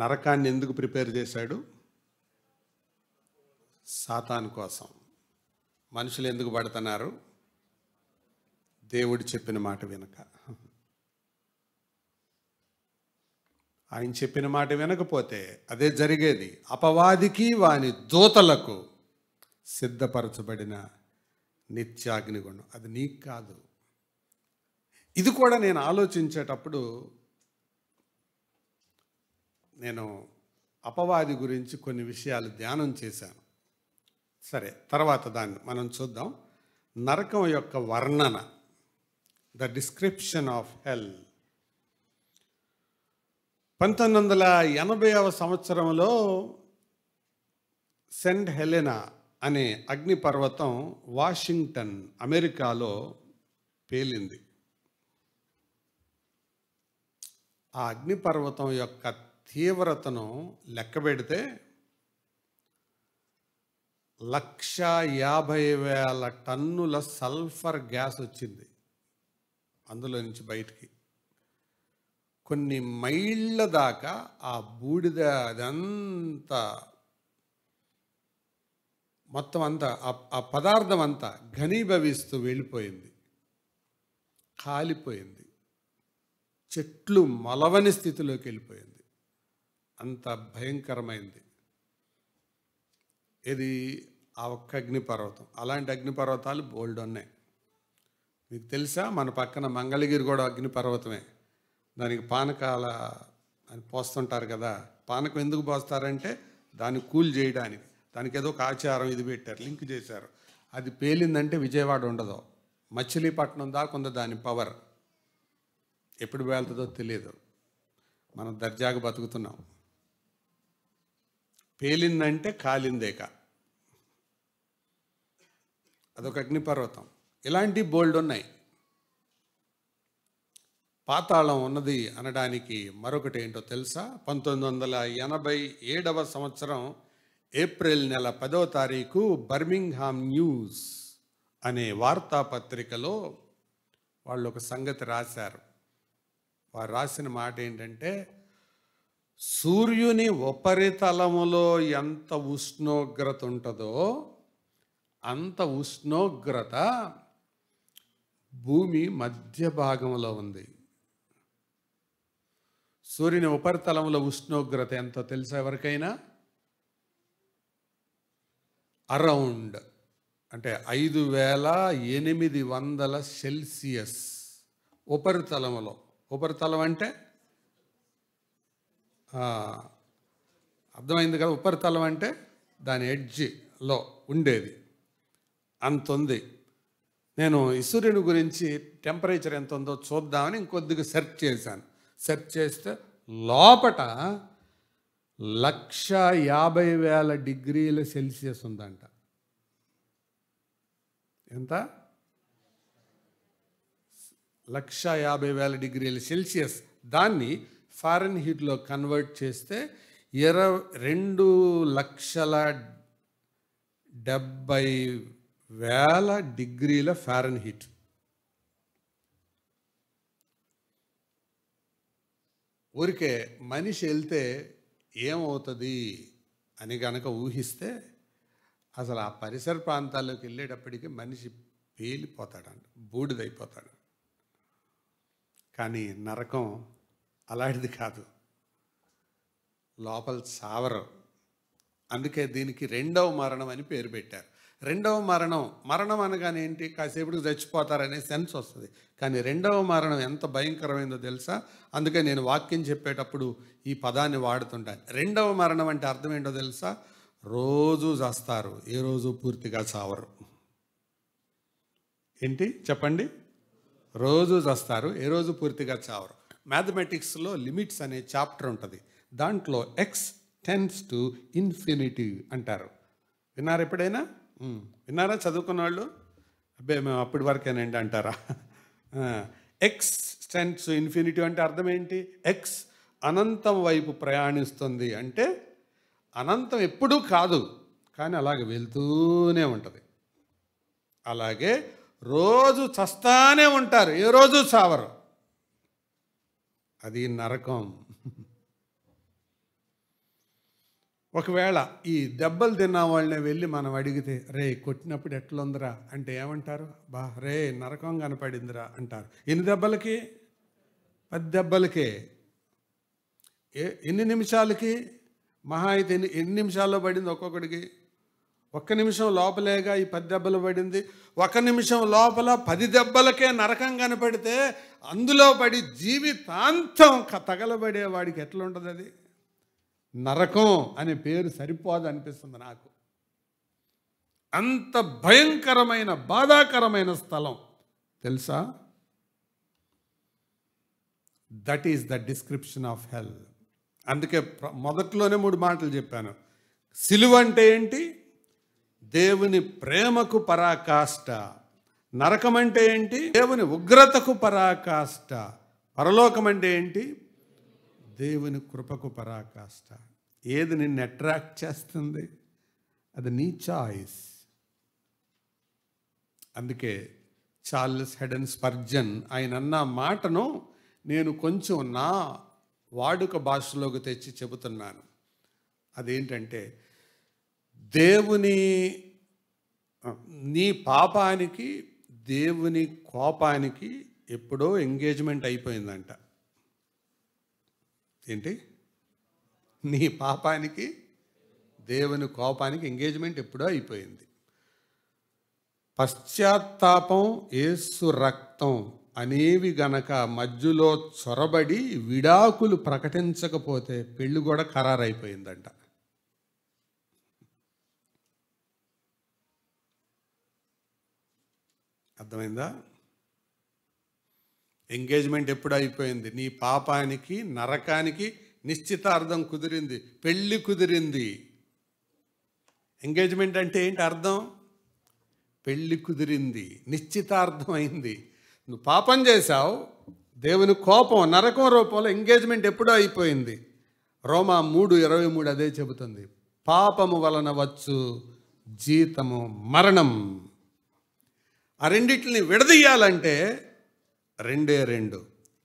నరకాన్ని ఎందుకు ప్రిపేర్ చేశాడు? సాతాను కోసం. మనుషులు ఎందుకు పడుతున్నారు? దేవుడు చెప్పిన మాట వినక. ఆయన చెప్పిన మాట వినకపోతే అదే జరిగేది. అపవాదికి వాని దూతలకు సిద్ధపరచబడిన నిత్యాగ్నిగుండం. అది నీకు కాదు. ఇది కూడా నేను ఆలోచించేటప్పుడు నేను అపవాది గురించి కొన్ని విషయాలు ధ్యానం చేశాను. సరే, తర్వాత దాన్ని మనం చూద్దాం. నరకం యొక్క వర్ణన, ద డిస్క్రిప్షన్ ఆఫ్ హెల్. 1980వ సంవత్సరంలో సెంట్ హెలెనా అనే అగ్నిపర్వతం వాషింగ్టన్, అమెరికాలో పేలింది. ఆ అగ్నిపర్వతం యొక్క తీవ్రతను లెక్క పెడితే 150,000 టన్నుల సల్ఫర్ గ్యాస్ వచ్చింది అందులో నుంచి బయటికి. కొన్ని మైళ్ళ దాకా ఆ బూడిద అదంతా మొత్తం అంతా ఆ పదార్థం అంతా ఘనీభవిస్తూ వెళ్ళిపోయింది, కాలిపోయింది, చెట్లు మొలవని స్థితిలోకి వెళ్ళిపోయింది. అంత భయంకరమైంది. ఇది ఆ ఒక్క అగ్నిపర్వతం. అలాంటి అగ్నిపర్వతాలు బోల్డ్ ఉన్నాయి. మీకు తెలుసా, మన పక్కన మంగళగిరి కూడా అగ్నిపర్వతమే. దానికి పానకాల అని పోస్తుంటారు కదా. పానకం ఎందుకు పోస్తారంటే దాన్ని కూల్ చేయడానికి. దానికి ఏదో ఒక ఆచారం ఇది పెట్టారు, లింక్ చేశారు. అది పేలిందంటే విజయవాడ ఉండదు, మచిలీపట్నం దాకా ఉంది దాని పవర్. ఎప్పుడు వెళ్తుందో తెలియదు. మనం దర్జాగా బతుకుతున్నాం. పేలిందంటే కాలిందేక. అదొక అగ్నిపర్వతం. ఇలాంటి బోల్డ్ ఉన్నాయి. పాతాళం ఉన్నది అనడానికి మరొకటి ఏంటో తెలుసా? 1987వ సంవత్సరం ఏప్రిల్ నెల 10వ తారీఖు బర్మింగ్హామ్ న్యూస్ అనే వార్తాపత్రికలో వాళ్ళు ఒక సంగతి రాశారు. వారు రాసిన మాట ఏంటంటే, సూర్యుని ఉపరితలములో ఎంత ఉష్ణోగ్రత ఉంటుందో అంత ఉష్ణోగ్రత భూమి మధ్య భాగంలో ఉంది. సూర్యుని ఉపరితలంలో ఉష్ణోగ్రత ఎంతో తెలుసా ఎవరికైనా? అరౌండ్ అంటే 5,800 సెల్సియస్ ఉపరితలంలో. ఉపరితలం అంటే అర్థమైంది కదా. ఉపరితలం అంటే దాని ఎడ్జ్లో ఉండేది. అంత ఉంది. నేను ఈ సూర్యుని గురించి టెంపరేచర్ ఎంత ఉందో చూద్దామని ఇంకొద్దిగా సెర్చ్ చేశాను. సెర్చ్ చేస్తే లోపట 150,000 డిగ్రీల సెల్సియస్ ఉందంట. ఎంత? 150,000 డిగ్రీల సెల్సియస్. దాన్ని ఫారెన్హీట్లో కన్వర్ట్ చేస్తే 2,70,000 డిగ్రీల ఫారెన్హీట్. ఊరికే మనిషి వెళ్తే ఏమవుతుంది అని గనక ఊహిస్తే అసలు ఆ పరిసర ప్రాంతాల్లోకి వెళ్ళేటప్పటికి మనిషి పేలిపోతాడంట, బూడిదైపోతాడు. కానీ నరకం అలాంటిది కాదు, లోపల చావరు. అందుకే దీనికి రెండవ మరణం అని పేరు పెట్టారు. రెండవ మరణం అనగానే ఏంటి? కాసేపుడికి చచ్చిపోతారనే సెన్స్ వస్తుంది. కానీ రెండవ మరణం ఎంత భయంకరమైందో తెలుసా? అందుకే నేను వాక్యం చెప్పేటప్పుడు ఈ పదాన్ని వాడుతుంటాను. రెండవ మరణం అంటే అర్థం ఏంటో తెలుసా? రోజు చస్తారు, ఏ రోజు పూర్తిగా చావరు. ఏంటి చెప్పండి? రోజు చస్తారు, ఏ రోజు పూర్తిగా చావరు. మ్యాథమెటిక్స్లో లిమిట్స్ అనే చాప్టర్ ఉంటుంది. దాంట్లో x టెన్స్ టు ఇన్ఫినిటీ అంటారు. విన్నారా ఎప్పుడైనా? విన్నారా చదువుకున్న వాళ్ళు? అబ్బే మేము అప్పటి వరకేనండి అంటారా? ఎక్స్ టెన్స్ టు ఇన్ఫినిటీ అంటే అర్థం ఏంటి? ఎక్స్ అనంతం వైపు ప్రయాణిస్తుంది అంటే అనంతం ఎప్పుడూ కాదు, కానీ అలాగే వెళ్తూనే ఉంటుంది. అలాగే రోజు చస్తానే ఉంటారు, ఏ రోజు చావరు. అది నరకం. ఒకవేళ ఈ దెబ్బలు తిన్న వాళ్ళని వెళ్ళి మనం అడిగితే, రే కొట్టినప్పుడు ఎట్లుందిరా అంటే ఏమంటారు? బా రే నరకం కనపడిందిరా అంటారు. ఎన్ని దెబ్బలకి? 10 దెబ్బలకే. ఎన్ని నిమిషాలకి? మహా అయితే ఎన్ని నిమిషాల్లో పడింది ఒక్కొక్కడికి? 1 నిమిషం లోపలేగా ఈ 10 దెబ్బలు పడింది. 1 నిమిషం లోపల 10 దెబ్బలకే నరకం కనపడితే అందులో పడి జీవితాంతం తగలబడే వాడికి ఎట్లుంటుంది? అది నరకం అనే పేరు సరిపోదు అనిపిస్తుంది నాకు. అంత భయంకరమైన బాధాకరమైన స్థలం తెలుసా? That is the description of హెల్. అందుకే మొదట్లోనే 3 మాటలు చెప్పాను. సిలువ అంటే ఏంటి? దేవుని ప్రేమకు పరాకాష్ట. నరకం అంటే ఏంటి? దేవుని ఉగ్రతకు పరాకాష్ట. పరలోకం అంటే ఏంటి? దేవుని కృపకు పరాకాష్ట. ఏది నిన్ను అట్రాక్ట్ చేస్తుంది? అది నీ చాయిస్. అందుకే చార్లెస్ హెడెన్ స్పర్జన్ ఆయన అన్న మాటను నేను కొంచెం నా వాడుక భాషలోకి తెచ్చి చెబుతున్నాను. అదేంటంటే, నీ పాపానికి దేవుని కోపానికి ఎప్పుడో ఎంగేజ్మెంట్ అయిపోయిందంట. ఏంటి? నీ పాపానికి దేవుని కోపానికి ఎంగేజ్మెంట్ ఎప్పుడో అయిపోయింది. పశ్చాత్తాపం, యేసు రక్తం అనేవి గనక మధ్యలో చొరబడి విడాకులు ప్రకటించకపోతే పెళ్ళి కూడా ఖరారైపోయిందంట. అర్థమైందా? ఎంగేజ్మెంట్ ఎప్పుడు అయిపోయింది? నీ పాపానికి నరకానికి నిశ్చితార్థం కుదిరింది, పెళ్ళి కుదిరింది. ఎంగేజ్మెంట్ అంటే ఏంటి అర్థం? పెళ్ళి కుదిరింది, నిశ్చితార్థం అయింది. నువ్వు పాపం చేశావు, దేవుని కోపం నరకం రూపంలో ఎంగేజ్మెంట్ ఎప్పుడో అయిపోయింది. రోమా 3:23 అదే చెబుతుంది. పాపము వలన వచ్చు జీతము మరణం. ఆ రెండిటిని విడదీయాలంటే రెండు.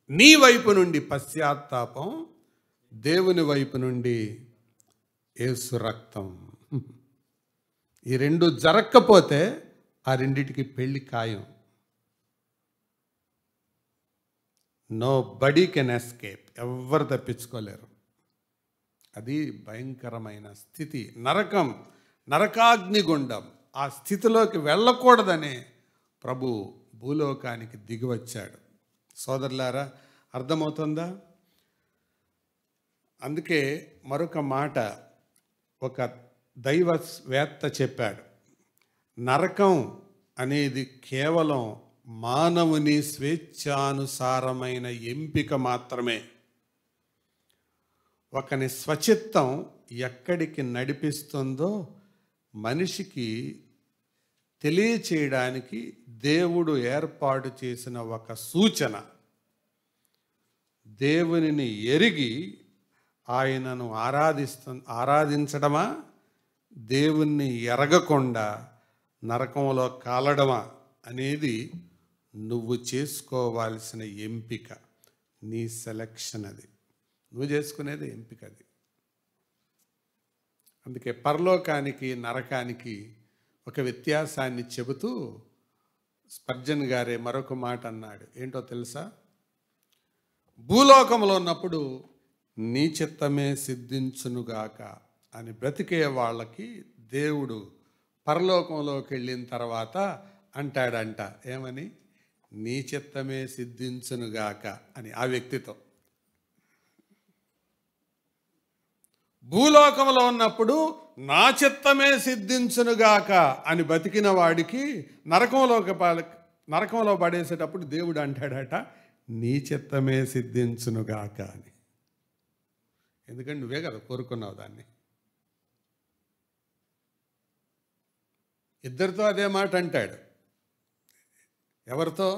నీ వైపు నుండి పశ్చాత్తాపం, దేవుని వైపు నుండి యేసు రక్తం. ఈ 2 జరగకపోతే ఆ రెండిటికి పెళ్ళి ఖాయం. Nobody can escape. ఎవ్వరు తప్పించుకోలేరు. అది భయంకరమైన స్థితి. నరకం, నరకాగ్నిగుండం. ఆ స్థితిలోకి వెళ్ళకూడదనే ప్రభు భూలోకానికి దిగివచ్చాడు. సోదరులారా, అర్థమవుతుందా? అందుకే మరొక మాట, ఒక దైవవేత్త చెప్పాడు, నరకం అనేది కేవలం మానవుని స్వేచ్ఛానుసారమైన ఎంపిక మాత్రమే. ఒకని స్వచిత్తం ఎక్కడికి నడిపిస్తుందో మనిషికి తెలియచేయడానికి దేవుడు ఏర్పాటు చేసిన ఒక సూచన. దేవునిని ఎరిగి ఆయనను ఆరాధించడమా, దేవుణ్ణి ఎరగకుండా నరకంలో కాలడమా అనేది నువ్వు చేసుకోవాల్సిన ఎంపిక. నీ సెలక్షన్ అది, నువ్వు చేసుకునేది ఎంపిక అది. అందుకే పరలోకానికి నరకానికి ఒక వ్యత్యాసాన్ని చెబుతూ స్పర్జన్ గారే మరొక మాట అన్నాడు. ఏంటో తెలుసా? భూలోకంలో ఉన్నప్పుడు నీ చిత్తమే సిద్ధించునుగాక అని బ్రతికే వాళ్ళకి దేవుడు పరలోకంలోకి వెళ్ళిన తర్వాత అంటాడంట, ఏమని? నీ చిత్తమే సిద్ధించునుగాక అని ఆ వ్యక్తితో. భూలోకంలో ఉన్నప్పుడు నా చిత్తమే సిద్ధించునుగాక అని బతికిన వాడికి నరకంలో పడేసేటప్పుడు దేవుడు అంటాడట, నీ చిత్తమే సిద్ధించునుగాక అని. ఎందుకంటే నువ్వే కదా కోరుకున్నావు దాన్ని. ఇద్దరితో అదే మాట అంటాడు. ఎవరితో?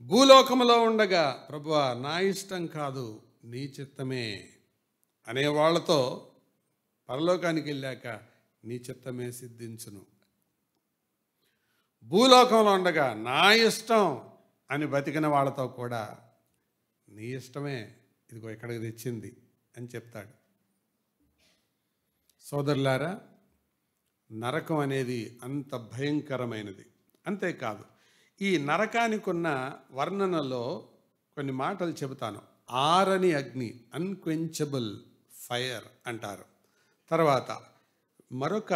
భూలోకంలో ఉండగా ప్రభువా నా ఇష్టం కాదు నీ చిత్తమే అనేవాళ్లతో పరలోకానికి వెళ్ళాక నీ చిత్తమే సిద్ధించును. భూలోకంలో ఉండగా నా ఇష్టం అని బతికిన వాళ్ళతో కూడా నీ ఇష్టమే ఇదిగో ఇక్కడికి తెచ్చింది అని చెప్తాడు. సోదరులారా, నరకం అనేది అంత భయంకరమైనది. అంతేకాదు, ఈ నరకానికి ఉన్న వర్ణనలో కొన్ని మాటలు చెబుతాను. ఆరని అగ్ని, అన్క్వెంచబుల్ ఫైర్ అంటారు. తర్వాత మరొక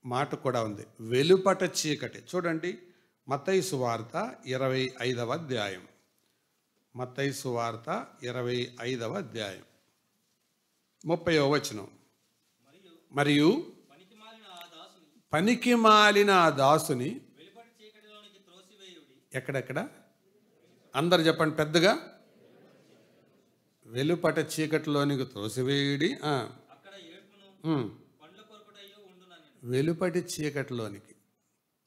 మాట కూడా ఉంది, వెలుపట చీకటి. చూడండి, మత్తయి సువార్త 25వ అధ్యాయం. మత్తయి సువార్త 25వ అధ్యాయం 30వ వచనం. మరియు పనికిమాలిన ఆ దాసుని ఎక్కడెక్కడ? అందరు చెప్పండి పెద్దగా. వెలుపట చీకటిలోనికి త్రోసివేయుడి. వెలుపటి చీకటిలోనికి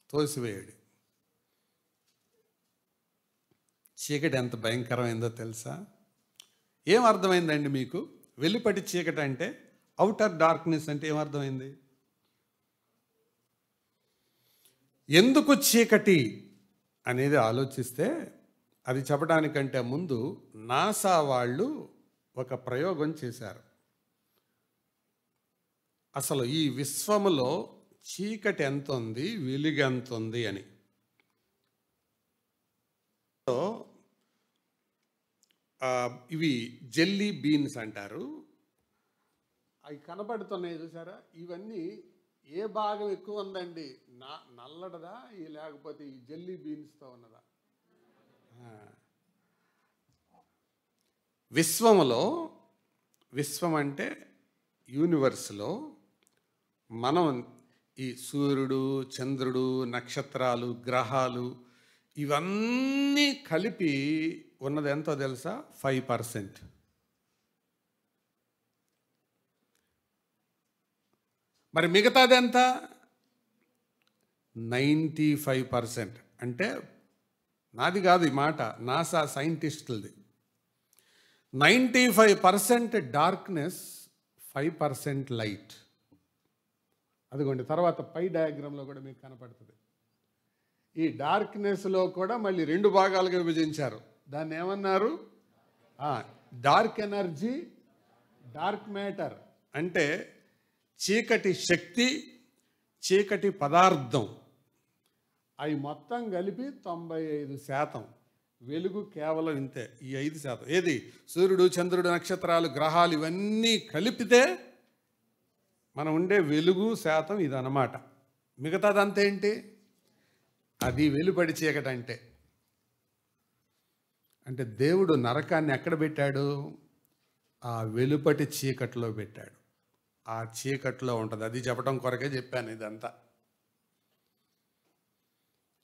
తోసివేయుడి. చీకటి ఎంత భయంకరమైందో తెలుసా? ఏం అర్థమైందండి మీకు? వెలుపటి చీకటి అంటే, అవుటర్ డార్క్నెస్ అంటే ఏమర్థమైంది? ఎందుకు చీకటి అనేది ఆలోచిస్తే, అది చెప్పడానికంటే ముందు నాసా వాళ్ళు ఒక ప్రయోగం చేశారు. అసలు ఈ విశ్వములో చీకటి ఎంత ఉంది, వెలుగు ఎంత ఉంది అని. ఇవి జెల్లీ బీన్స్ అంటారు. అవి కనబడుతున్నాయి చూసారా? ఇవన్నీ ఏ భాగం ఎక్కువ ఉందండి? నల్లడదా లేకపోతే ఈ జెల్లీ బీన్స్తో ఉన్నదా? విశ్వం అంటే యూనివర్స్లో మనం ఈ సూర్యుడు, చంద్రుడు, నక్షత్రాలు, గ్రహాలు ఇవన్నీ కలిపి ఉన్నది ఎంతో తెలుసా? 5%. మరి మిగతాది ఎంత? 95%. అంటే నాది కాదు ఈ మాట, నాసా సైంటిస్టులది. 95% darkness, 5% light. అదిగోండి, తర్వాత పై డయాగ్రామ్లో కూడా మీకు కనపడుతుంది. ఈ డార్క్నెస్లో కూడా మళ్ళీ 2 భాగాలుగా విభజించారు. దాన్ని ఏమన్నారు? Dark energy, dark matter. అంటే చీకటి శక్తి, చీకటి పదార్థం, అవి మొత్తం కలిపి 95%. వెలుగు కేవలం ఇంతే, ఈ 5%. ఏది? సూర్యుడు, చంద్రుడు, నక్షత్రాలు, గ్రహాలు ఇవన్నీ కలిపితే మనం ఉండే వెలుగు శాతం ఇదన్నమాట. మిగతాదంతా ఏంటి? అది వెలుపడి చీకటి అంటే దేవుడు నరకాన్ని ఎక్కడ పెట్టాడు? ఆ వెలుపటి చీకటిలో పెట్టాడు. ఆ చీకట్లో ఉంటుంది. అది చెప్పడం కొరకే చెప్పాను ఇదంతా.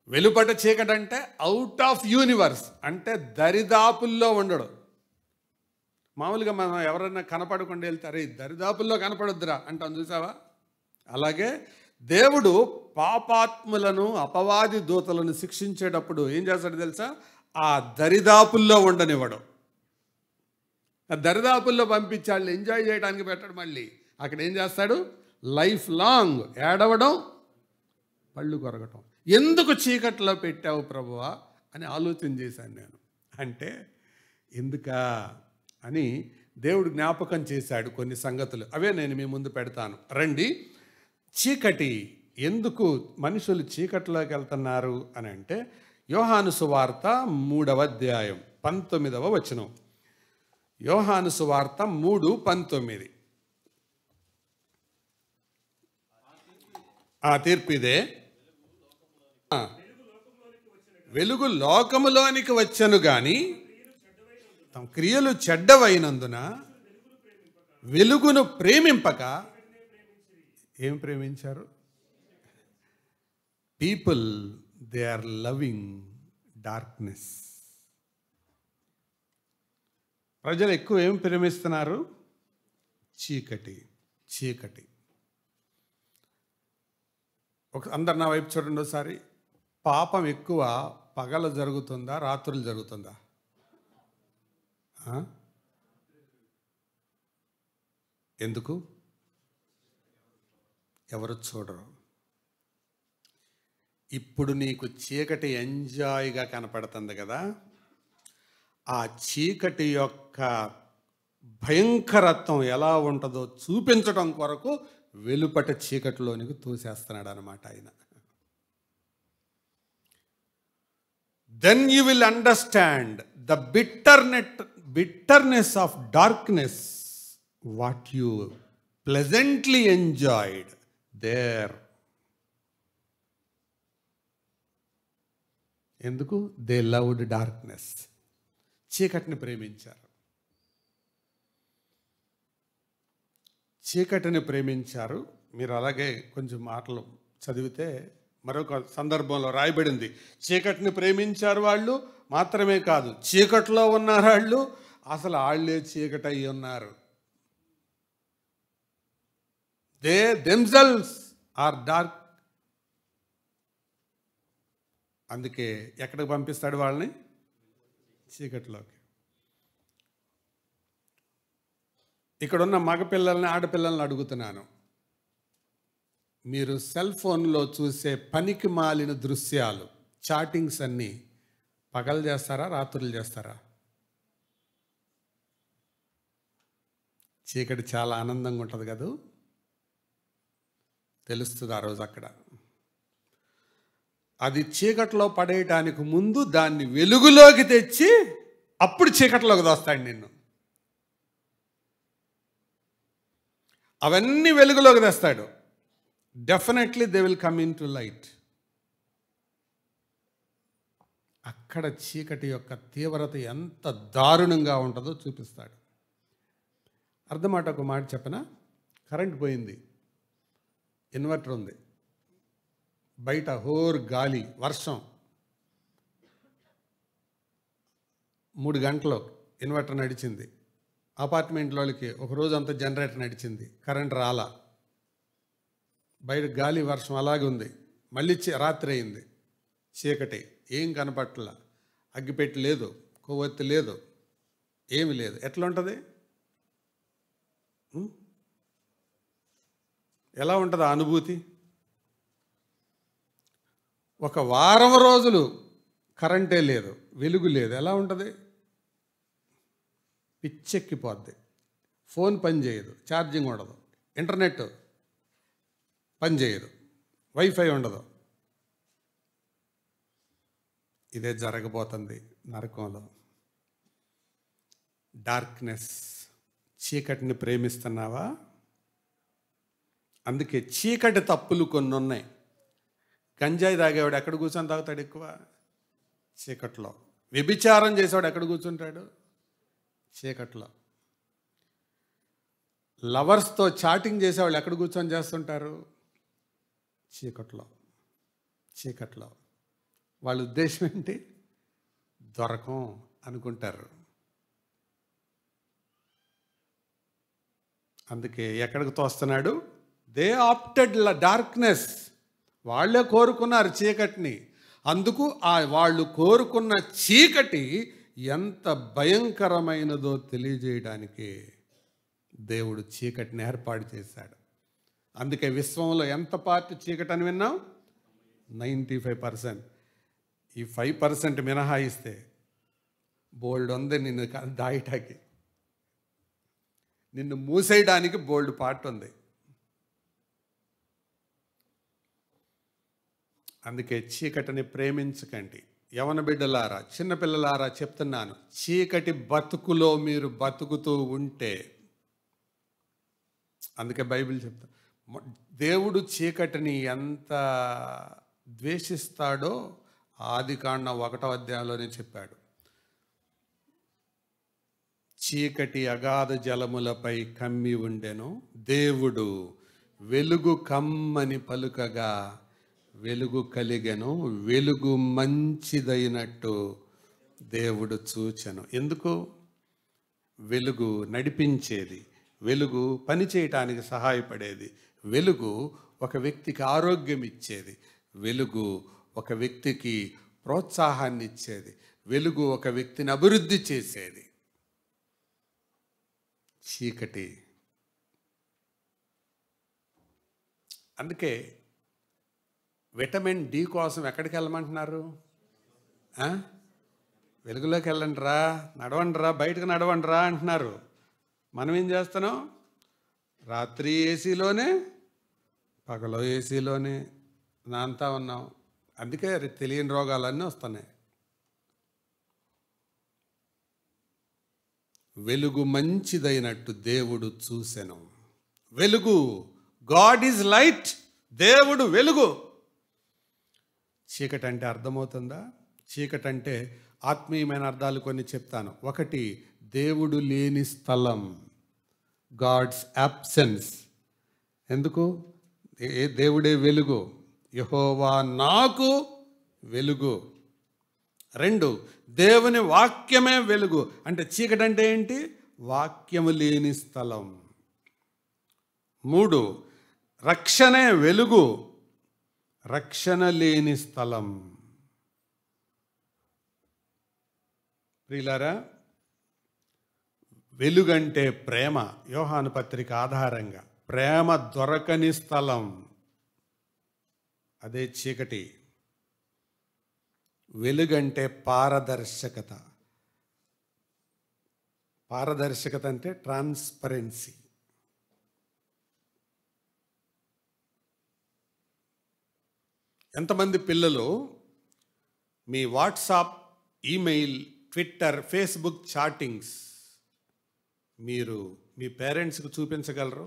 వెలుపట చీకటి అంటే అవుట్ ఆఫ్ యూనివర్స్, అంటే దరిదాపుల్లో ఉండడు. మామూలుగా మనం ఎవరైనా కనపడకుండా వెళ్తారు, ఈ దరిదాపుల్లో కనపడొద్దురా అంటాం, చూసావా? అలాగే దేవుడు పాపాత్ములను, అపవాది దూతలను శిక్షించేటప్పుడు ఏం చేస్తాడు తెలుసా? ఆ దరిదాపుల్లో ఉండనివ్వడు. ఆ దరిదాపుల్లో పంపించి వాళ్ళు ఎంజాయ్ చేయడానికి పెట్టడు. మళ్ళీ అక్కడ ఏం చేస్తాడు? లైఫ్ లాంగ్ ఏడవడం, పళ్ళు కొరగటం. ఎందుకు చీకట్లో పెట్టావు ప్రభువా అని ఆలోచన చేశాను నేను. అంటే ఎందుకా అని దేవుడు జ్ఞాపకం చేశాడు కొన్ని సంగతులు. అవే నేను మీ ముందు పెడతాను. రండి. చీకటి, ఎందుకు మనుషులు చీకటిలోకి వెళ్తున్నారు అని అంటే, యోహాను సువార్త 3వ అధ్యాయం 19వ వచనం. యోహాను సువార్త 3:19. ఆ తీర్పు ఇదే. వెలుగు లోకములోనికి వచ్చెను గాని తమ క్రియలు చెడ్డవైనందున వెలుగును ప్రేమింపక. ఏం ప్రేమించారు? People, they are loving darkness. ప్రజలు ఎక్కువ ఏం ప్రేమిస్తున్నారు? చీకటి. చీకటి. అందరు నా వైపు చూడండి ఒకసారి. పాపం ఎక్కువ పగలు జరుగుతుందా, రాత్రులు జరుగుతుందా? ఎందుకు? ఎవరు చూడరు. ఇప్పుడు నీకు చీకటి ఎంజాయ్గా కనపడుతుంది కదా, ఆ చీకటి యొక్క భయంకరత్వం ఎలా ఉంటుందో చూపించడం కొరకు వెలుపట చీకటిలోనికి తోసేస్తున్నాడు అన్నమాట ఆయన. Then you will understand the bitterness of darkness, what you pleasantly enjoyed there. ఎందుకు? They loved darkness. చీకటిని ప్రేమించారు. చీకటిని ప్రేమించారు. మీరు అలాగే కొంచెం మాటలు చదివితే మరొక సందర్భంలో రాయబడింది, చీకటిని ప్రేమించారు వాళ్ళు. మాత్రమే కాదు, చీకట్లో ఉన్నారు వాళ్ళు, అసలు వాళ్ళే చీకటి అయి ఉన్నారు. They themselves are dark. అందుకే ఎక్కడికి పంపిస్తాడు వాళ్ళని? చీకటిలోకి. ఇక్కడున్న మగపిల్లల్ని, ఆడపిల్లల్ని అడుగుతున్నాను, మీరు సెల్ ఫోన్లో చూసే పనికి మాలిన దృశ్యాలు, చాటింగ్స్ అన్నీ పగలు చేస్తారా, రాత్రులు చేస్తారా? చీకటి చాలా ఆనందంగా ఉంటుంది కదా, తెలుస్తుంది ఆ రోజు అక్కడ. అది చీకట్లో పడేయటానికి ముందు దాన్ని వెలుగులోకి తెచ్చి అప్పుడు చీకట్లోకి దోస్తాడు నిన్ను. అవన్నీ వెలుగులోకి తెస్తాడు. Definitely they will come in to light. అక్కడ చీకటి యొక్క తీవ్రత ఎంత దారుణంగా ఉంటుందో చూపిస్తాడు. అర్థమాట ఒక మాట చెప్పనా? కరెంట్ పోయింది, ఇన్వర్టర్ ఉంది, బయట హోర్ గాలి, వర్షం, 3 గంటలు ఇన్వర్టర్ నడిచింది. అపార్ట్మెంట్లోకి ఒక రోజంతా జనరేటర్ నడిచింది, కరెంట్ రాలా, బయట గాలి వర్షం అలాగే ఉంది. మళ్ళీ రాత్రి అయింది, చీకటి, ఏం కనపట్ల, అగ్గిపెట్టి లేదు, కొవ్వొత్తి లేదు, ఏమి లేదు. ఎట్లా ఉంటుంది? ఎలా ఉంటుంది ఆ అనుభూతి? ఒక వారం రోజులు కరెంటే లేదు, వెలుగు లేదు, ఎలా ఉంటుంది? పిచ్చెక్కిపోద్ది. ఫోన్ పని చేయదు, ఛార్జింగ్ ఉండదు, ఇంటర్నెట్ పని చేయదు, వైఫై ఉండదు. ఇదే జరగబోతుంది నరకంలో. డార్క్నెస్, చీకటిని ప్రేమిస్తున్నావా? అందుకే చీకటి తప్పులు కొన్ని ఉన్నాయి. గంజాయి తాగేవాడు ఎక్కడ కూర్చొని తాగుతాడు? ఎక్కువ చీకట్లో. వ్యభిచారం చేసేవాడు ఎక్కడ కూర్చుంటాడు? చీకట్లో. లవర్స్తో చాటింగ్ చేసేవాళ్ళు ఎక్కడ కూర్చొని చేస్తుంటారు? చీకట్లో. వాళ్ళ ఉద్దేశం ఏంటి? దొరకం అనుకుంటారు. అందుకే ఎక్కడికి తోస్తున్నాడు? They opted darkness. వాళ్ళే కోరుకున్నారు చీకటిని. అందుకు వాళ్ళు కోరుకున్న చీకటి ఎంత భయంకరమైనదో తెలియజేయడానికి దేవుడు చీకటిని ఏర్పాటు చేశాడు. అందుకే విశ్వంలో ఎంత పార్ట్ చీకటి అని విన్నాం? 95%. ఈ 5% మినహాయిస్తే బోల్డ్ ఉంది నిన్ను దాయటానికి, నిన్ను మూసేయడానికి బోల్డ్ పార్ట్ ఉంది. అందుకే చీకటిని ప్రేమించకండి. యవన బిడ్డలారా, చిన్నపిల్లలారా చెప్తున్నాను, చీకటి బతుకులో మీరు బతుకుతూ ఉంటే, అందుకే బైబిల్ చెప్తా, దేవుడు చీకటిని ఎంత ద్వేషిస్తాడో ఆదికాండం 1వ అధ్యాయంలోనే చెప్పాడు. చీకటి అగాధ జలములపై కమ్మి ఉండెను, దేవుడు వెలుగు కమ్మని పలుకగా వెలుగు కలిగెను, వెలుగు మంచిదైనట్టు దేవుడు చూచెను. ఎందుకు? వెలుగు నడిపించేది, వెలుగు పని చేయటానికి సహాయపడేది, వెలుగు ఒక వ్యక్తికి ఆరోగ్యం ఇచ్చేది, వెలుగు ఒక వ్యక్తికి ప్రోత్సాహాన్ని ఇచ్చేది, వెలుగు ఒక వ్యక్తిని అభివృద్ధి చేసేది. చీకటి. అందుకే విటమిన్ డి కోసం ఎక్కడికి వెళ్ళమంటున్నారు? వెలుగులోకి వెళ్ళండి రా, నడవండి రా, బయటకు నడవండి రా అంటున్నారు. మనం ఏం చేస్తున్నాం? రాత్రి ఏసీలోనే, పగలో ఏసీలోనే నాంతా ఉన్నాం. అందుకే తెలియని రోగాలన్నీ వస్తున్నాయి. వెలుగు మంచిదైనట్టు దేవుడు చూసెను. వెలుగు, గాడ్ ఈజ్ లైట్. దేవుడు వెలుగు. చీకటి అంటే అర్థమవుతుందా? చీకటి అంటే ఆత్మీయమైన అర్థాలు కొన్ని చెప్తాను. ఒకటి, దేవుడు లేని స్థలం, గాడ్స్ అబ్సెన్స్. ఎందుకు? దేవుడే వెలుగు, యెహోవా నాకు వెలుగు. 2, దేవుని వాక్యమే వెలుగు. అంటే చీకటి అంటే ఏంటి? వాక్యము లేని స్థలం. 3, రక్షణే వెలుగు, రక్షణ లేని స్థలం. ప్రియులారా, వెలుగంటే ప్రేమ. యోహాను పత్రిక ఆధారంగా ప్రేమ దొరకని స్థలం, అదే చీకటి. వెలుగంటే పారదర్శకత. పారదర్శకత అంటే ట్రాన్స్పరెన్సీ. ఎంతమంది పిల్లలు మీ WhatsApp, email, Twitter, Facebook chattings మీరు మీ పేరెంట్స్కి చూపించగలరు?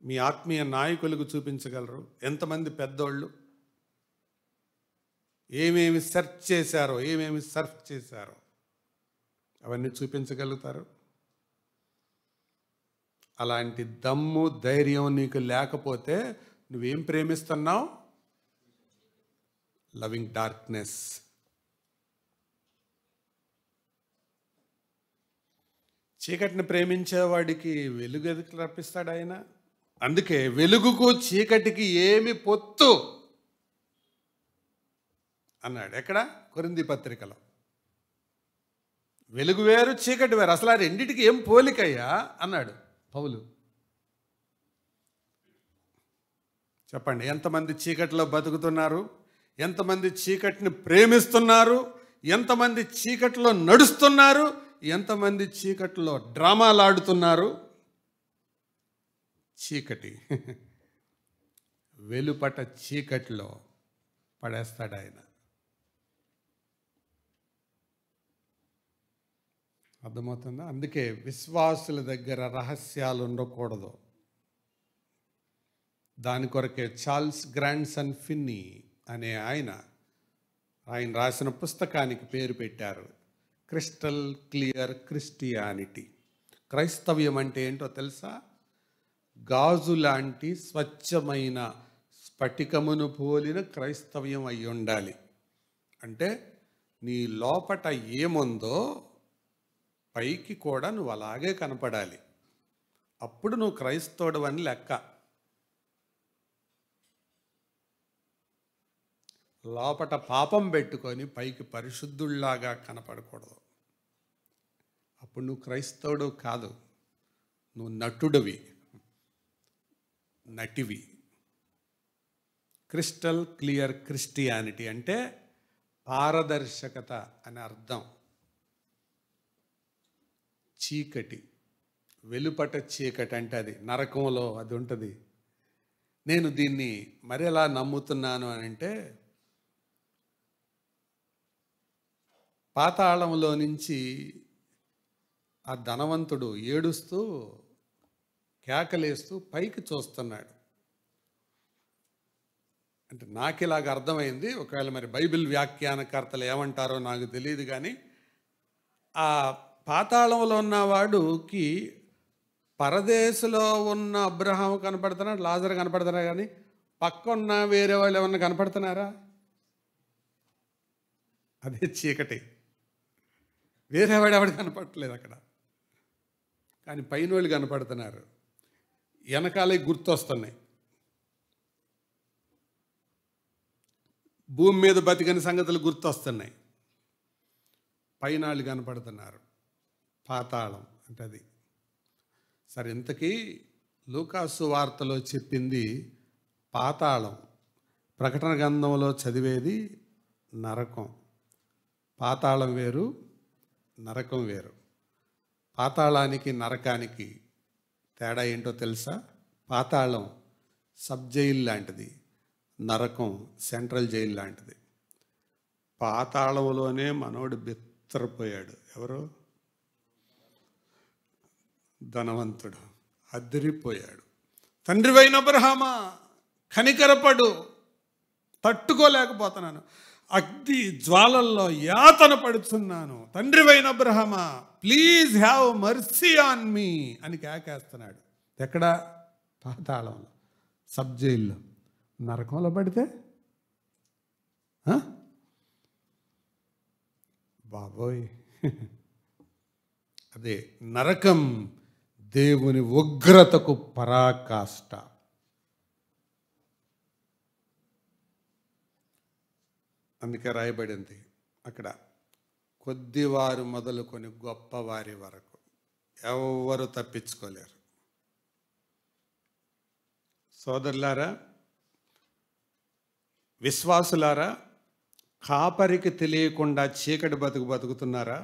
మీ ఆత్మీయ నాయకులకు చూపించగలరు? ఎంతమంది పెద్దోళ్ళు ఏమేమి సెర్చ్ చేశారో, ఏమేమి సర్ఫ్ చేశారో అవన్నీ చూపించగలుగుతారు? అలాంటి దమ్ము, ధైర్యం నీకు లేకపోతే నువ్వేం ప్రేమిస్తున్నావు? Loving darkness. చీకటిని ప్రేమించేవాడికి వెలుగు ఎదుకు రప్పిస్తాడు ఆయన. అందుకే వెలుగుకు చీకటికి ఏమి పొత్తు అన్నాడు. ఎక్కడ? కొరింథీ పత్రికలో. వెలుగు వేరు, చీకటి వేరు, అసలు ఆ రెండిటికి ఏం పోలికయ్యా అన్నాడు పౌలు. చెప్పండి, ఎంతమంది చీకటిలో బతుకుతున్నారు? ఎంతమంది చీకటిని ప్రేమిస్తున్నారు? ఎంతమంది చీకటిలో నడుస్తున్నారు? ఎంతమంది చీకటిలో డ్రామాలు ఆడుతున్నారు? చీకటి వెలుపట చీకటిలో పడేస్తాడు ఆయన. అర్థమవుతుందా? అందుకే విశ్వాసుల దగ్గర రహస్యాలు ఉండకూడదు. దాని కొరకే చార్ల్స్ గ్రాండ్సన్ ఫిన్నీ అనే ఆయన రాసిన పుస్తకానికి పేరు పెట్టారు, క్రిస్టల్ క్లియర్ క్రిస్టియానిటీ. క్రైస్తవ్యం అంటే ఏంటో తెలుసా? గాజు లాంటి స్వచ్ఛమైన స్ఫటికమును పోలిన క్రైస్తవ్యం అయి ఉండాలి. అంటే నీ లోపట ఏముందో పైకి కూడా నువ్వు అలాగే కనపడాలి. అప్పుడు నువ్వు క్రైస్తవుడు అని లెక్క. లోపట పాపం పెట్టుకొని పైకి పరిశుద్ధుల్లాగా కనపడకూడదు. అప్పుడు నువ్వు క్రైస్తవుడు కాదు, నువ్వు నటుడివి, నటివి. క్రిస్టల్ క్లియర్ క్రిస్టియానిటీ అంటే పారదర్శకత అని అర్థం. చీకటి, వెలుపట చీకటి అంటే అది నరకంలో అది ఉంటుంది. నేను దీన్ని మరి ఎలా నమ్ముతున్నాను అని అంటే, పాతాళంలో నుంచి ఆ ధనవంతుడు ఏడుస్తూ కేకలేస్తూ పైకి చూస్తున్నాడు. అంటే నాకు ఇలాగ అర్థమైంది. ఒకవేళ మరి బైబిల్ వ్యాఖ్యానకర్తలు ఏమంటారో నాకు తెలియదు, కానీ ఆ పాతాళంలో ఉన్నవాడుకి పరదేశంలో ఉన్న అబ్రహాము కనపడుతున్నాడు, లాజరు కనపడుతున్నాడు, కానీ పక్కన్న వేరే వాళ్ళు ఏమన్నా కనపడుతున్నారా? అదే చీకటి. వేరేవాడు ఎవడు కనపడట్లేదు అక్కడ, కానీ పైన వాళ్ళు కనపడుతున్నారు. వెనకాలే గుర్తొస్తున్నాయి. భూమి మీద బతికని సంగతులు గుర్తొస్తున్నాయి. పైన వాళ్ళు కనపడుతున్నారు. పాతాళం అంటే అది. సరే, ఇంతకీ లూకాసు వార్తలో చెప్పింది పాతాళం, ప్రకటన గ్రంథంలో చదివేది నరకం. పాతాళం వేరు, నరకం వేరు. పాతాళానికి నరకానికి తేడా ఏంటో తెలుసా? పాతాళం సబ్ జైలు లాంటిది, నరకం సెంట్రల్ జైలు లాంటిది. పాతాళంలోనే మనోడు బిత్తరపోయాడు. ఎవరు? ధనవంతుడు అదిరిపోయాడు. తండ్రివైన అబ్రహామా కనికరపడు, తట్టుకోలేకపోతున్నాను, అగ్ని జ్వాలల్లో యాతన పడుతున్నాను, తండ్రివైన అబ్రహామా please have mercy on me అని కేకేస్తున్నాడు. ఎక్కడ? పాతాళంలో, సబ్ జైల్లో. నరకంలో పడితే బాబోయ్, అదే నరకం దేవుని ఉగ్రతకు పరాకాష్ట. అందుకే రాయబడింది అక్కడ, కొద్దివారు మొదలుకొని గొప్పవారి వరకు ఎవరు తప్పించుకోలేరు. సోదరులారా, విశ్వాసులారా, కాపరికి తెలియకుండా చీకటి బతుకుతున్నారా?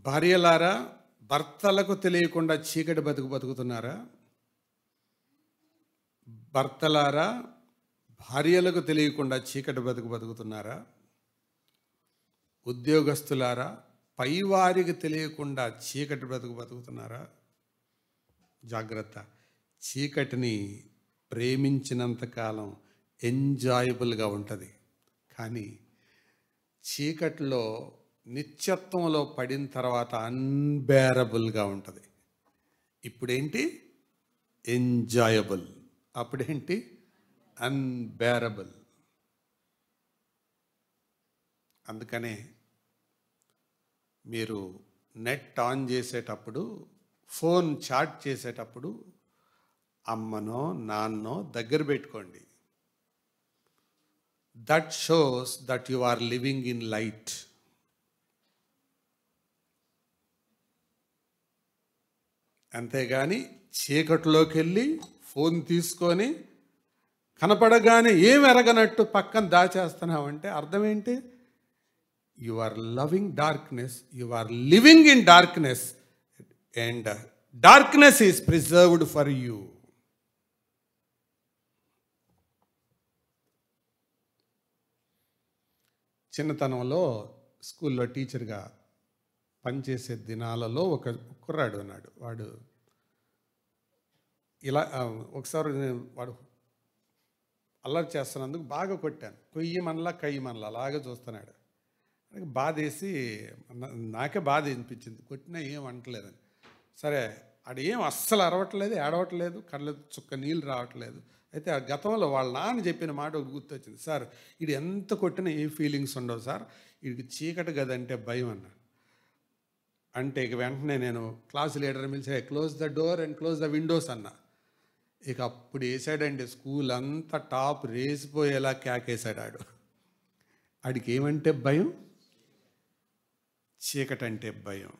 భార్యలారా, భర్తలకు తెలియకుండా చీకటి బతుకుతున్నారా? భర్తలారా, భార్యలకు తెలియకుండా చీకటి బతుకుతున్నారా? ఉద్యోగస్తులారా, పైవారికి తెలియకుండా చీకటి బతుకుతున్నారా? జాగ్రత్త. చీకటిని ప్రేమించినంతకాలం ఎంజాయబుల్గా ఉంటుంది, కానీ చీకటిలో నిత్యత్వంలో పడిన తర్వాత అన్బేరబుల్గా ఉంటుంది. ఇప్పుడేంటి? ఎంజాయబుల్. అప్పుడేంటి? అన్బేరబుల్. అందుకనే మీరు నెట్ ఆన్ చేసేటప్పుడు, ఫోన్ చాట్ చేసేటప్పుడు అమ్మనో నాన్నో దగ్గర పెట్టుకోండి. That shows that you are living in light. అంతేగాని చీకటిలోకి వెళ్ళి ఫోన్ తీసుకొని కనపడగానే ఏం ఎరగనట్టు పక్కన దాచేస్తున్నావంటే అర్థం ఏంటి? You are loving darkness, you are living in darkness, and darkness is preserved for you. చిన్నతనంలో స్కూల్లో టీచర్గా పనిచేసే దినాలలో ఒక కుర్రాడు ఉన్నాడు. వాడు ఇలా ఒకసారి వాడు అల్లరి చేస్తున్నందుకు బాగా కొట్టాను. కొయ్యి మనలా కయ్యి మనలా అలాగే చూస్తున్నాడు. బాధేసి నాకే బాధ అనిపించింది. కొట్టినా ఏం అంటలేదని. సరే ఆడ ఏం అస్సలు అరవట్లేదు, ఏడవట్లేదు, కళ్ళ చుక్క నీళ్ళు రావట్లేదు. అయితే ఆ గతంలో వాళ్ళ నాన్న చెప్పిన మాట ఒకటి గుర్తొచ్చింది. సార్ ఇది ఎంత కొట్టినా ఏ ఫీలింగ్స్ ఉండవు సార్, వీడికి చీకటి గదంటే భయం అన్న. అంటే ఇక వెంటనే నేను క్లాస్ లీడర్ పిలిచి close the door and close the Windows అన్న. ఇక అప్పుడు వేసాడండి, స్కూల్ అంతా టాప్ రేసిపోయేలా కేకేశాడు ఆడు. ఆడికి ఏమంటే భయం, చీకటి అంటే భయం.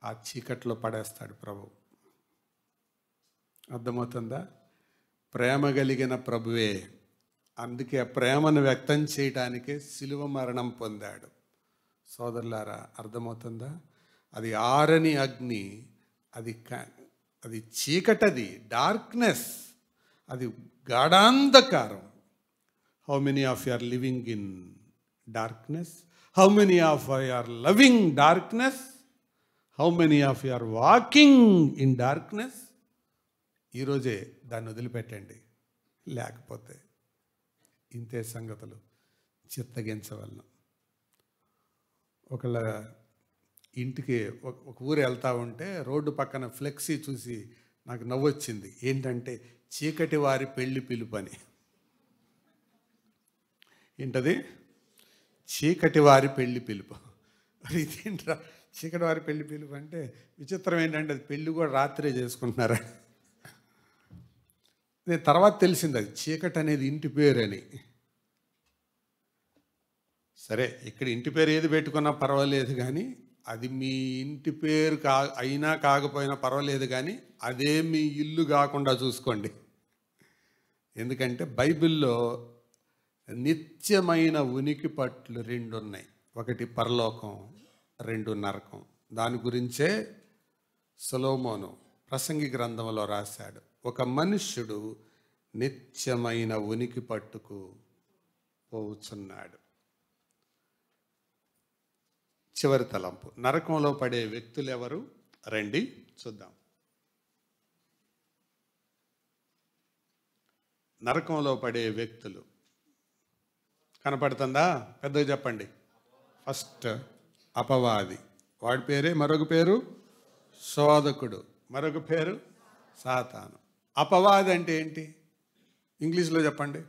ఆ చీకట్లో పడేస్తాడు ప్రభు. అర్థమవుతుందా? ప్రేమ కలిగిన ప్రభువే. అందుకే ఆ ప్రేమను వ్యక్తం చేయడానికే శిలువ మరణం పొందాడు. సోదరులారా, అర్థమవుతుందా? అది ఆరని అగ్ని, అది చీకటది, డార్క్నెస్, అది గాఢాంధకారం. How many of you are living in darkness? How many of you are loving darkness? How many of you are walking in darkness? ఈరోజే దాన్ని వదిలిపెట్టండి, లేకపోతే ఇంతే సంగతులు చిత్తగించవలను. ఒకళ్ళ ఇంటికి ఒక ఊరు వెళ్తూ ఉంటే రోడ్డు పక్కన ఫ్లెక్సీ చూసి నాకు నవ్వొచ్చింది. ఏంటంటే చీకటి వారి పెళ్లి పిలుపని. ఏంటది? చీకటి వారి పెళ్లి పిలుపు. మరి ఇదేంట్రా చీకటి వారి పెళ్లి పిలుపు అంటే? విచిత్రం ఏంటంటే అది పెళ్లి కూడా రాత్రే చేసుకుంటున్నారా. నేను తర్వాత తెలిసింది అది చీకటి అనేది ఇంటి పేరు అని. సరే, ఇక్కడ ఇంటి పేరు ఏది పెట్టుకున్నా పర్వాలేదు, కానీ అది మీ ఇంటి పేరు అయినా కాకపోయినా పర్వాలేదు, కానీ అదే మీ ఇల్లు కాకుండా చూసుకోండి. ఎందుకంటే బైబిల్లో నిత్యమైన ఉనికి పట్లు 2 ఉన్నాయి. ఒకటి పరలోకం, 2 నరకం. దాని గురించే సొలొమోను ప్రసంగి గ్రంథంలో రాశాడు. ఒక మనుష్యుడు నిత్యమైన ఉనికి పట్టుకు పోవుచున్నాడు. చివరి తలంపు, నరకంలో పడే వ్యక్తులు ఎవరు? రండి చూద్దాం. నరకంలో పడే వ్యక్తులు కనపడుతుందా? పెద్దగా చెప్పండి. ఫస్ట్ అపవాది, వాడి పేరే, మరొక పేరు శోధకుడు, మరొక పేరు సాతాను. అపవాది అంటే ఏంటి? ఇంగ్లీష్లో చెప్పండి,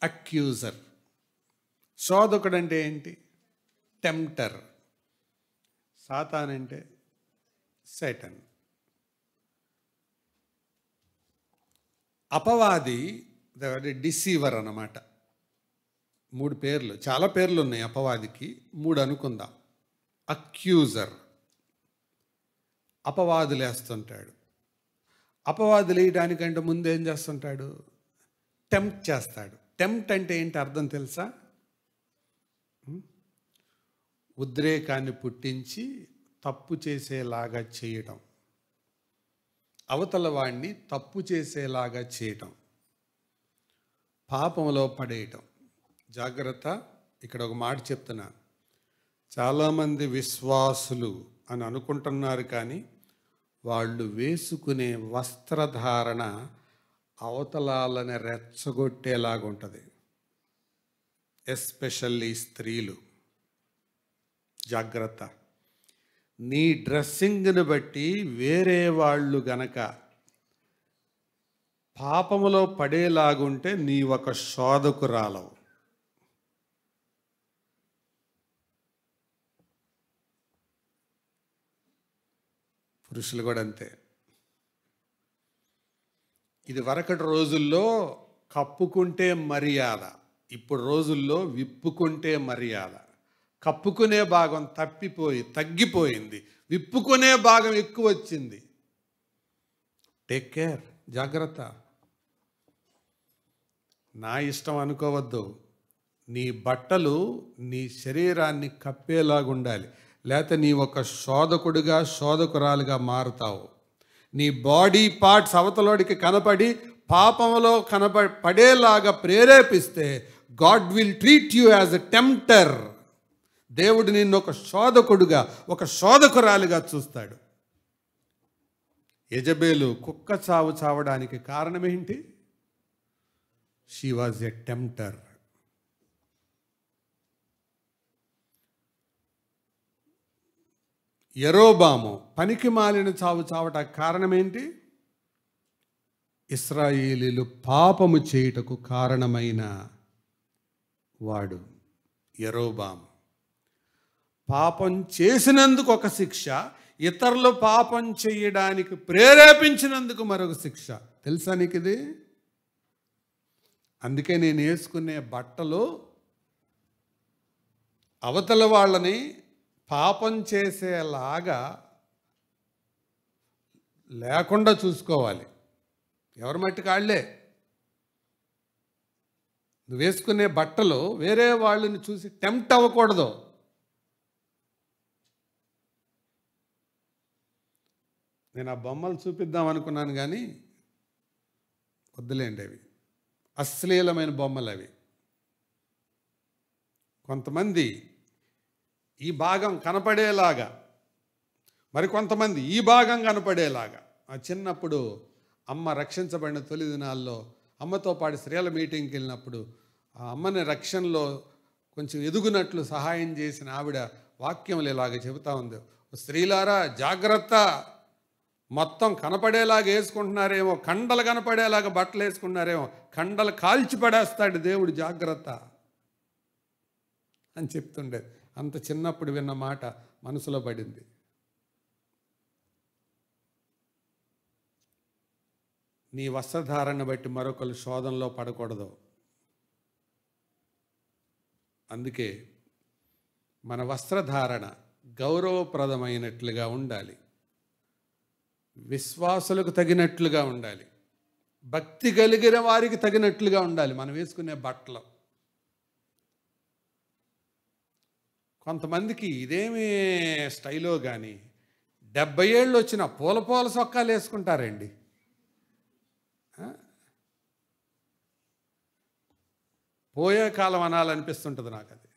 అక్యూజర్. శోధకుడు అంటే ఏంటి? టెంప్టర్. సాతాన్ అంటే సైటన్. అపవాది డిసీవర్ అన్నమాట. 3 పేర్లు, చాలా పేర్లు ఉన్నాయి అపవాదికి, 3 అనుకుందాం. అక్యూజర్, అపవాదులు వేస్తుంటాడు. అపవాదులు వేయడానికంటే ముందు ఏం చేస్తుంటాడు? టెంప్ట్ చేస్తాడు. టెంప్ట్ అంటే ఏంటి అర్థం తెలుసా? ఉద్రేకాన్ని పుట్టించి తప్పు చేసేలాగా చేయటం, అవతల వాడిని తప్పు చేసేలాగా చేయటం, పాపంలో పడేయటం. జాగ్రత్త, ఇక్కడ ఒక మాట చెప్తున్నాను. చాలామంది విశ్వాసులు అని అనుకుంటున్నారు, కానీ వాళ్ళు వేసుకునే వస్త్రధారణ అవతలాలని రెచ్చగొట్టేలాగా ఉంటుంది. ఎస్పెషల్లీ స్త్రీలు. జాగ్రత్త, నీ డ్రెస్సింగ్ని బట్టి వేరే వాళ్ళు గనక పాపములో పడేలాగుంటే నీ ఒక శోధకురాలవు. పురుషులు కూడా అంతే. ఇది వరకటి రోజుల్లో కప్పుకుంటే మర్యాద, ఇప్పుడు రోజుల్లో విప్పుకుంటే మర్యాద. కప్పుకునే భాగం తగ్గిపోయింది, విప్పుకునే భాగం ఎక్కువ వచ్చింది. టేక్ కేర్, జాగ్రత్త. నా ఇష్టం అనుకోవద్దు. నీ బట్టలు నీ శరీరాన్ని కప్పేలాగా ఉండాలి, లేకపోతే నీ ఒక శోధకుడిగా శోధకురాలుగా మారుతావు. నీ బాడీ పార్ట్స్ అవతలోడికి కనపడి పాపంలో పడేలాగా ప్రేరేపిస్తే God will treat you as a tempter. దేవుడు నిన్ను ఒక శోధకుడుగా, ఒక శోధకురాలిగా చూస్తాడు. యెజబేలు కుక్క చావడానికి కారణం ఏంటి? She was a tempter. యరొబాము పనికి మాలిన చావు చావటానికి కారణం ఏంటి? ఇశ్రాయేలీలు పాపము చేయుటకు కారణమైన వాడు యరొబాము. పాపం చేసినందుకు ఒక శిక్ష, ఇతరులు పాపం చేయడానికి ప్రేరేపించినందుకు మరొక శిక్ష. తెలుసా నీకు ఇది? అందుకే నేను వేసుకునే బట్టలు అవతల వాళ్ళని పాపం చేసేలాగా లేకుండా చూసుకోవాలి. ఎవరి మట్టి కాళ్ళే. నువ్వు వేసుకునే బట్టలు వేరే వాళ్ళని చూసి టెంప్ట్ అవ్వకూడదు. నేను ఆ బొమ్మలు చూపిద్దాం అనుకున్నాను కానీ వద్దులేండి, అవి అశ్లీలమైన బొమ్మలు అవి. కొంతమంది ఈ భాగం కనపడేలాగా, మరికొంతమంది ఈ భాగం కనపడేలాగా. ఆ చిన్నప్పుడు అమ్మ రక్షించబడిన తొలి దినాల్లో అమ్మతో పాటు స్త్రీల మీటింగ్కి వెళ్ళినప్పుడు ఆ అమ్మని రక్షణలో కొంచెం ఎదుగునట్లు సహాయం చేసిన ఆవిడ వాక్యములు ఇలాగ చెబుతా ఉంది. స్త్రీలారా జాగ్రత్త, మొత్తం కనపడేలాగా వేసుకుంటున్నారేమో, కండలు కనపడేలాగా బట్టలు వేసుకుంటున్నారేమో, కండలు కాల్చి పడేస్తాడు దేవుడు, జాగ్రత్త అని చెప్తుండేది. అంత చిన్నప్పుడు విన్న మాట మనసులో పడింది. నీ వస్త్రధారణ బట్టి మరొకరు శోధనలో పడకూడదు. అందుకే మన వస్త్రధారణ గౌరవప్రదమైనట్లుగా ఉండాలి, విశ్వాసులకు తగినట్లుగా ఉండాలి, భక్తి కలిగిన వారికి తగినట్లుగా ఉండాలి మనం వేసుకునే బట్టలు. కొంతమందికి ఇదేమీ స్టైలో కానీ 70 ఏళ్ళు వచ్చిన పూల సొక్కాలు వేసుకుంటారండి. పోయే కాలం అనాలనిపిస్తుంటుంది నాకు అది.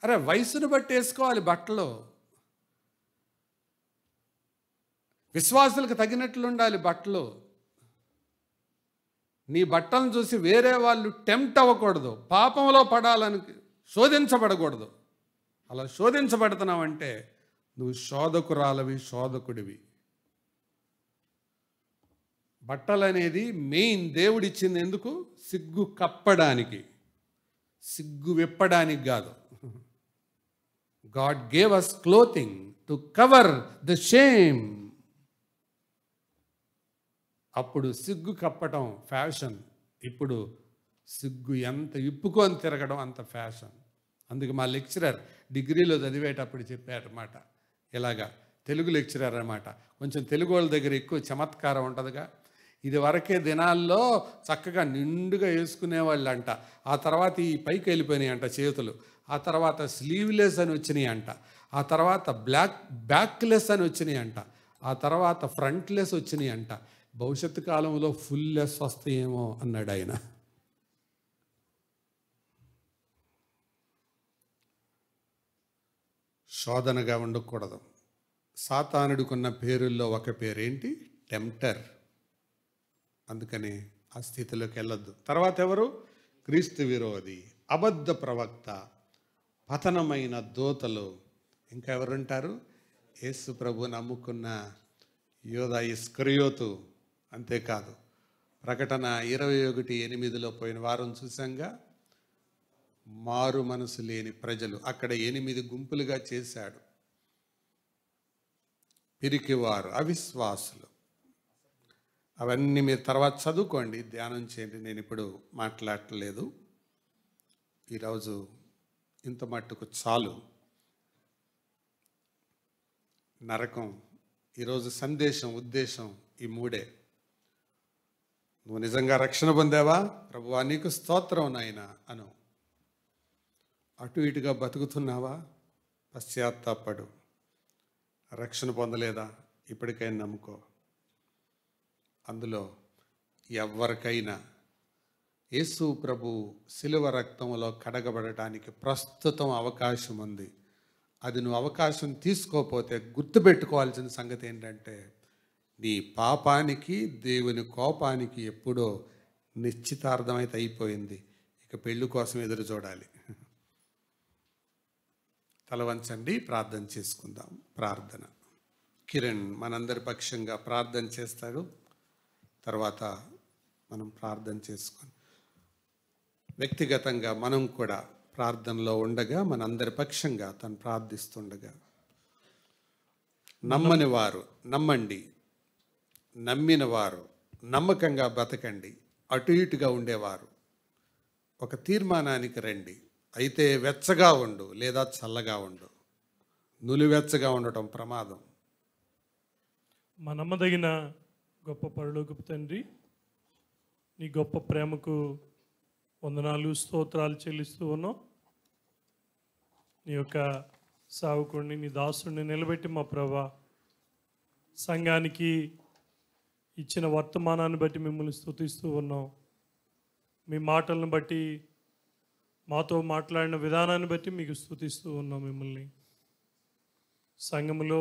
అరే వయసును బట్టి వేసుకోవాలి బట్టలు, విశ్వాసులకు తగినట్లు ఉండాలి బట్టలు. నీ బట్టలను చూసి వేరే వాళ్ళు టెంప్ట్ అవ్వకూడదు, పాపంలో పడాలని శోధించబడకూడదు. అలా శోధించబడుతున్నావంటే నువ్వు శోధకురాలవి, శోధకుడివి. బట్టలు అనేది మెయిన్ దేవుడిచ్చింది ఎందుకు? సిగ్గు కప్పడానికి, సిగ్గు విప్పడానికి కాదు. God gave us clothing to cover the shame. అప్పుడు సిగ్గు కప్పటం ఫ్యాషన్, ఇప్పుడు సిగ్గు ఎంత ఇప్పుకొని తిరగడం అంత ఫ్యాషన్. అందుకే మా లెక్చరర్ డిగ్రీలో చదివేటప్పుడు చెప్పారన్నమాట, ఇలాగా తెలుగు లెక్చరర్ అన్నమాట. కొంచెం తెలుగు వాళ్ళ దగ్గర ఎక్కువ చమత్కారం ఉంటుందిగా. ఇది వరకే దినాల్లో చక్కగా నిండుగా వేసుకునేవాళ్ళు అంట. ఆ తర్వాత ఈ పైకి వెళ్ళిపోయినాయి అంట చేతులు. ఆ తర్వాత స్లీవ్లెస్ అని వచ్చినాయి అంట. ఆ తర్వాత బ్యాక్లెస్ అని వచ్చినాయి అంట. ఆ తర్వాత ఫ్రంట్లెస్ వచ్చినాయి అంట. భవిష్యత్తు కాలంలో ఫుల్లెస్ వస్తాయేమో అన్నాడు ఆయన. శోధనగా ఉండకూడదు. సాతానుడికున్న పేరుల్లో ఒక పేరేంటి? టెంప్టర్. అందుకని ఆ స్థితిలోకి వెళ్ళొద్దు. తర్వాత ఎవరు? క్రీస్తు విరోధి, అబద్ధ ప్రవక్త, పతనమైన దూతలు. ఇంకా ఎవరుంటారు? యేసు ప్రభు నమ్ముకున్న యోధా ఇస్కరియోతు. అంతేకాదు, ప్రకటన 21:8 పోయిన వారం చూసాంగా, మారు మనసు లేని ప్రజలు. అక్కడ 8 గుంపులుగా చేశాడు. పిరికివారు, అవిశ్వాసులు. అవన్నీ మీరు తర్వాత చదువుకోండి, ధ్యానం చేయండి. నేను ఇప్పుడు మాట్లాడట్లేదు. ఈరోజు ఇంత మట్టుకు చాలు. నరకం ఈరోజు సందేశం, ఉద్దేశం ఈ మూడే. నువ్వు నిజంగా రక్షణ పొందావా? ప్రభువా నీకు స్తోత్రం నాయనా అను. అటు ఇటుగా బతుకుతున్నావా? పశ్చాత్తాపడు. రక్షణ పొందలేదా? ఇప్పటికైనా నమ్ముకో. అందులో ఎవరికైనా యేసు ప్రభు శిలువ రక్తంలో కడగబడటానికి ప్రస్తుతం అవకాశం ఉంది. అది నువ్వు అవకాశం తీసుకోకపోతే గుర్తుపెట్టుకోవాల్సిన సంగతి ఏంటంటే, నీ పాపానికి దేవుని కోపానికి ఎప్పుడో నిశ్చితార్థమైతే అయిపోయింది. ఇక పెళ్ళి కోసం ఎదురు చూడాలి. తల వంచండి, ప్రార్థన చేసుకుందాం. ప్రార్థన. కిరణ్ మనందరి పక్షంగా ప్రార్థన చేస్తాడు. తర్వాత మనం ప్రార్థన చేసుకొని వ్యక్తిగతంగా మనం కూడా ప్రార్థనలో ఉండగా మనందరి పక్షంగా తను ప్రార్థిస్తుండగా, నమ్మని వారు నమ్మండి, నమ్మిన వారు నమ్మకంగా బ్రతకండి, అటు ఇటుగా ఉండేవారు ఒక తీర్మానానికి రండి. అయితే వెచ్చగా ఉండు లేదా చల్లగా ఉండు. నులివెచ్చగా ఉండటం ప్రమాదం. మా నమ్మదగిన గొప్ప పరలోకపు తండ్రి, నీ గొప్ప ప్రేమకు వందనాలు స్తోత్రాలు చెల్లిస్తూ ఉన్నాం. నీ యొక్క సావుకుడిని, నీ దాసుడిని నిలబెట్టి మా ప్రభా సంఘానికి ఇచ్చిన వర్తమానాన్ని బట్టి మిమ్మల్ని స్తుతిస్తూ ఉన్నాం. మీ మాటలను బట్టి, మాతో మాట్లాడిన విధానాన్ని బట్టి మీకు స్తుతిస్తూ ఉన్నాం. మిమ్మల్ని సంఘములో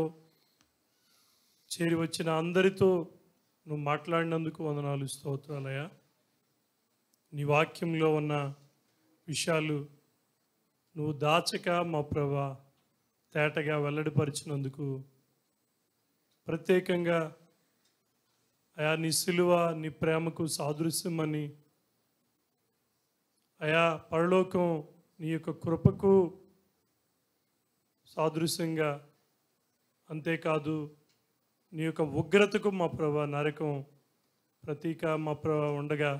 చేరి వచ్చిన అందరితో నువ్వు మాట్లాడినందుకు వందనాలు స్తోత్రాలయ్యా. నీ వాక్యంలో ఉన్న విషయాలు నువ్వు దాచక మా ప్రభా తేటగా వెల్లడిపరిచినందుకు ప్రత్యేకంగా అయా నీ సిలువ నీ ప్రేమకు సాదృశ్యమని, అయా పరలోకం నీ యొక్క కృపకు సాదృశ్యంగా, అంతేకాదు నీ యొక్క ఉగ్రతకు మా ప్రభా నరకం ప్రతీక మా ప్రభా ఉండగా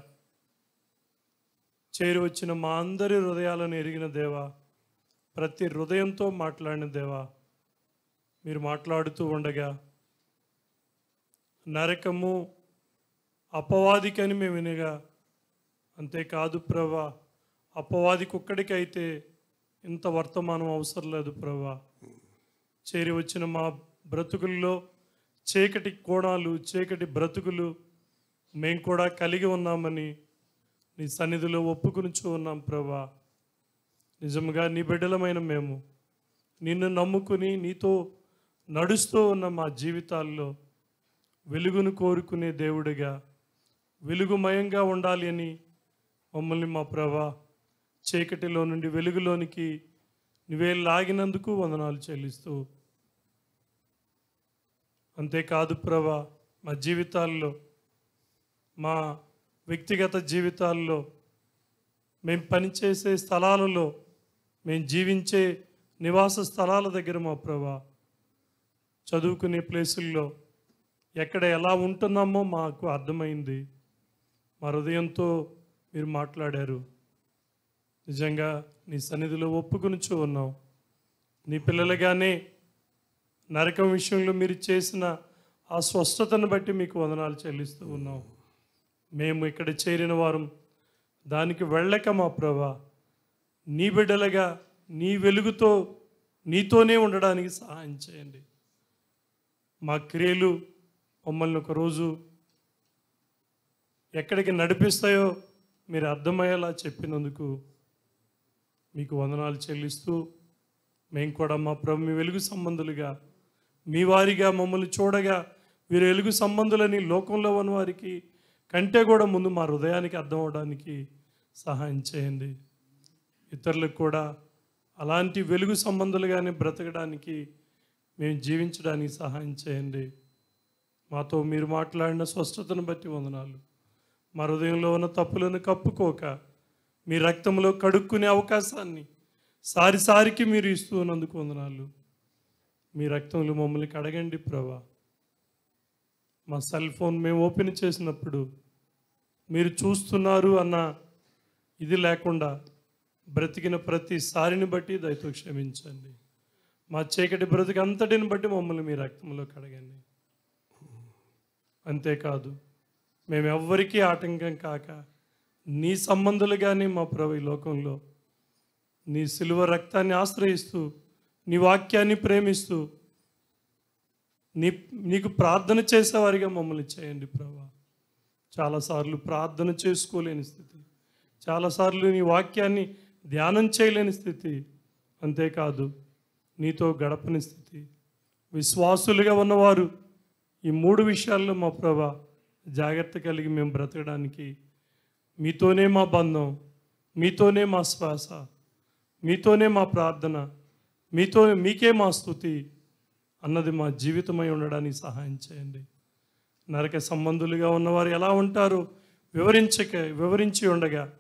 చేరి వచ్చిన మా అందరి హృదయాలను ఎరిగిన దేవా, ప్రతి హృదయంతో మాట్లాడిన దేవా, మీరు మాట్లాడుతూ ఉండగా నరకము అపవాదికని మేము వినగా, అంతేకాదు ప్రభా అపవాదికి ఒక్కడికైతే ఇంత వర్తమానం అవసరం లేదు ప్రభా. చేరి వచ్చిన మా బ్రతుకుల్లో చీకటి కోణాలు, చీకటి బ్రతుకులు మేము కూడా కలిగి ఉన్నామని నీ సన్నిధిలో ఒప్పుకొనుచూ ఉన్నాం ప్రభా. నిజంగా నీ బిడ్డలమైన మేము నిన్ను నమ్ముకుని నీతో నడుస్తూ ఉన్న మా జీవితాల్లో వెలుగును కోరుకునే దేవుడిగా, వెలుగుమయంగా ఉండాలి అని మమ్మల్ని మా ప్రభా చీకటిలో నుండి వెలుగులోనికి నువ్వే లాగినందుకు వందనాలు చెల్లిస్తూ, అంతేకాదు ప్రభా మా జీవితాల్లో, మా వ్యక్తిగత జీవితాల్లో, మేము పనిచేసే స్థలాలలో, మేము జీవించే నివాస స్థలాల దగ్గర మా ప్రభా చదువుకునే ప్లేసుల్లో ఎక్కడ ఎలా ఉంటున్నామో మాకు అర్థమైంది. మా హృదయంతో మీరు మాట్లాడారు. నిజంగా నీ సన్నిధిలో ఒప్పుకొనుచూ ఉన్నాం. నీ పిల్లలుగానే నరకం విషయంలో మీరు చేసిన ఆ స్వస్థతను బట్టి మీకు వందనాలు చెల్లిస్తూ ఉన్నాం. మేము ఇక్కడ చేరిన వారం దానికి వెళ్ళక మా ప్రభా నీ బిడ్డలుగా నీ వెలుగుతో నీతోనే ఉండడానికి సహాయం చేయండి. మా క్రియలు మమ్మల్ని ఒకరోజు ఎక్కడికి నడిపిస్తాయో మీరు అర్థమయ్యేలా చెప్పినందుకు మీకు వందనాలు చెల్లిస్తూ, మేము కూడా మా ప్రభు మీ వెలుగు సంబంధులుగా, మీ వారిగా మమ్మల్ని చూడగా వీరు వెలుగు సంబంధులని లోకంలో ఉన్న వారికి కంటే కూడా ముందు మా హృదయానికి అర్థం అవడానికి సహాయం చేయండి. ఇతరులకు కూడా అలాంటి వెలుగు సంబంధులుగానే బ్రతకడానికి, మేము జీవించడానికి సహాయం చేయండి. మాతో మీరు మాట్లాడిన స్పష్టతను బట్టి వందనాలు. మా హృదయంలో ఉన్న తప్పులను కప్పుకోక మీ రక్తంలో కడుక్కునే అవకాశాన్ని సారిసారికి మీరు ఇస్తూ ఉన్నందుకు వందనాలు. మీ రక్తంలో మమ్మల్ని కడగండి ప్రభా. మా సెల్ ఫోన్ మేము ఓపెన్ చేసినప్పుడు మీరు చూస్తున్నారు అన్న ఇది లేకుండా బ్రతికిన ప్రతిసారిని బట్టి దయతో క్షమించండి. మా చీకటి బ్రతికి అంతటిని బట్టి మమ్మల్ని మీ రక్తంలో కడగండి. అంతేకాదు మేము ఎవ్వరికీ ఆటంకం కాక నీ సంబంధులుగానే మా ప్రభు ఈ లోకంలో నీ సిలువ రక్తాన్ని ఆశ్రయిస్తూ, నీ వాక్యాన్ని ప్రేమిస్తూ, నీకు ప్రార్థన చేసేవారిగా మమ్మల్ని చేయండి ప్రభా. చాలాసార్లు ప్రార్థన చేసుకోలేని స్థితి, చాలాసార్లు నీ వాక్యాన్ని ధ్యానం చేయలేని స్థితి, అంతేకాదు నీతో గడపని స్థితి. విశ్వాసులుగా ఉన్నవారు ఈ మూడు విషయాల్లో మా ప్రభా జాగ్రత్త కలిగి మేము బ్రతకడానికి, మీతోనే మా బంధం, మీతోనే మా శ్వాస, మీతోనే మా ప్రార్థన, మీకే మా స్తుతి అన్నది మా జీవితమై ఉండడానికి సహాయం చేయండి. నరక సంబంధులుగా ఉన్నవారు ఎలా ఉంటారో వివరించి ఉండగా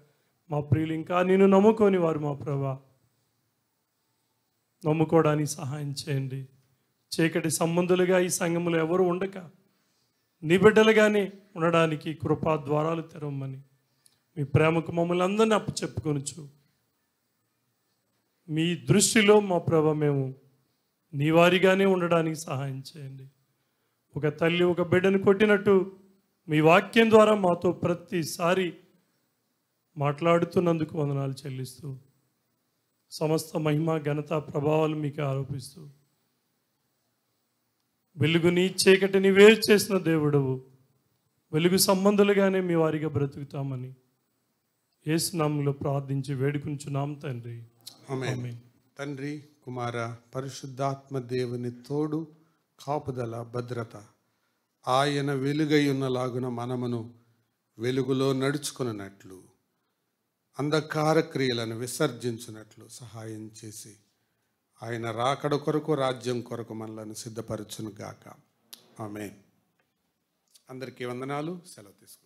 మా ప్రియులు ఇంకా నేను నమ్ముకొని వారు మా ప్రభా నమ్ముకోవడానికి సహాయం చేయండి. చీకటి సంబంధులుగా ఈ సంఘములో ఎవరు ఉండక నీ బిడ్డలుగానే ఉండడానికి కృపా ద్వారాలు తెరవమని మీ ప్రేమకు మమ్మల్ని అందరినీ అప్పచెప్పుకొనుచు మీ దృష్టిలో మా ప్రభ మేము నీ వారిగానే ఉండడానికి సహాయం చేయండి. ఒక తల్లి ఒక బిడ్డను కొట్టినట్టు మీ వాక్యం ద్వారా మాతో ప్రతిసారి మాట్లాడుతున్నందుకు వందనాలు చెల్లిస్తూ సమస్త మహిమ ఘనత ప్రభావాలు మీకు ఆరోపిస్తూ వెలుగుని చీకటిని వేరు చేసిన దేవుడవు, వెలుగు సంబంధులుగానే మీ వారిగా బ్రతుకుతామని యేసు నామములో ప్రార్థించి వేడుకుంటున్నాం తండ్రి. ఆమేన్. తండ్రి, కుమార, పరిశుద్ధాత్మ దేవుని తోడు, కాపుదల, భద్రత ఆయన వెలుగై ఉన్నలాగున మనమును వెలుగులో నడుచుకున్నట్లు అంధకార క్రియలను విసర్జించినట్లు సహాయం చేసి ఆయన రాకడ కొరకు, రాజ్యం కొరకు మనలను సిద్ధపరచును గాక. ఆమేన్. అందరికీ వందనాలు. సెలవు తీసుకుంటాం.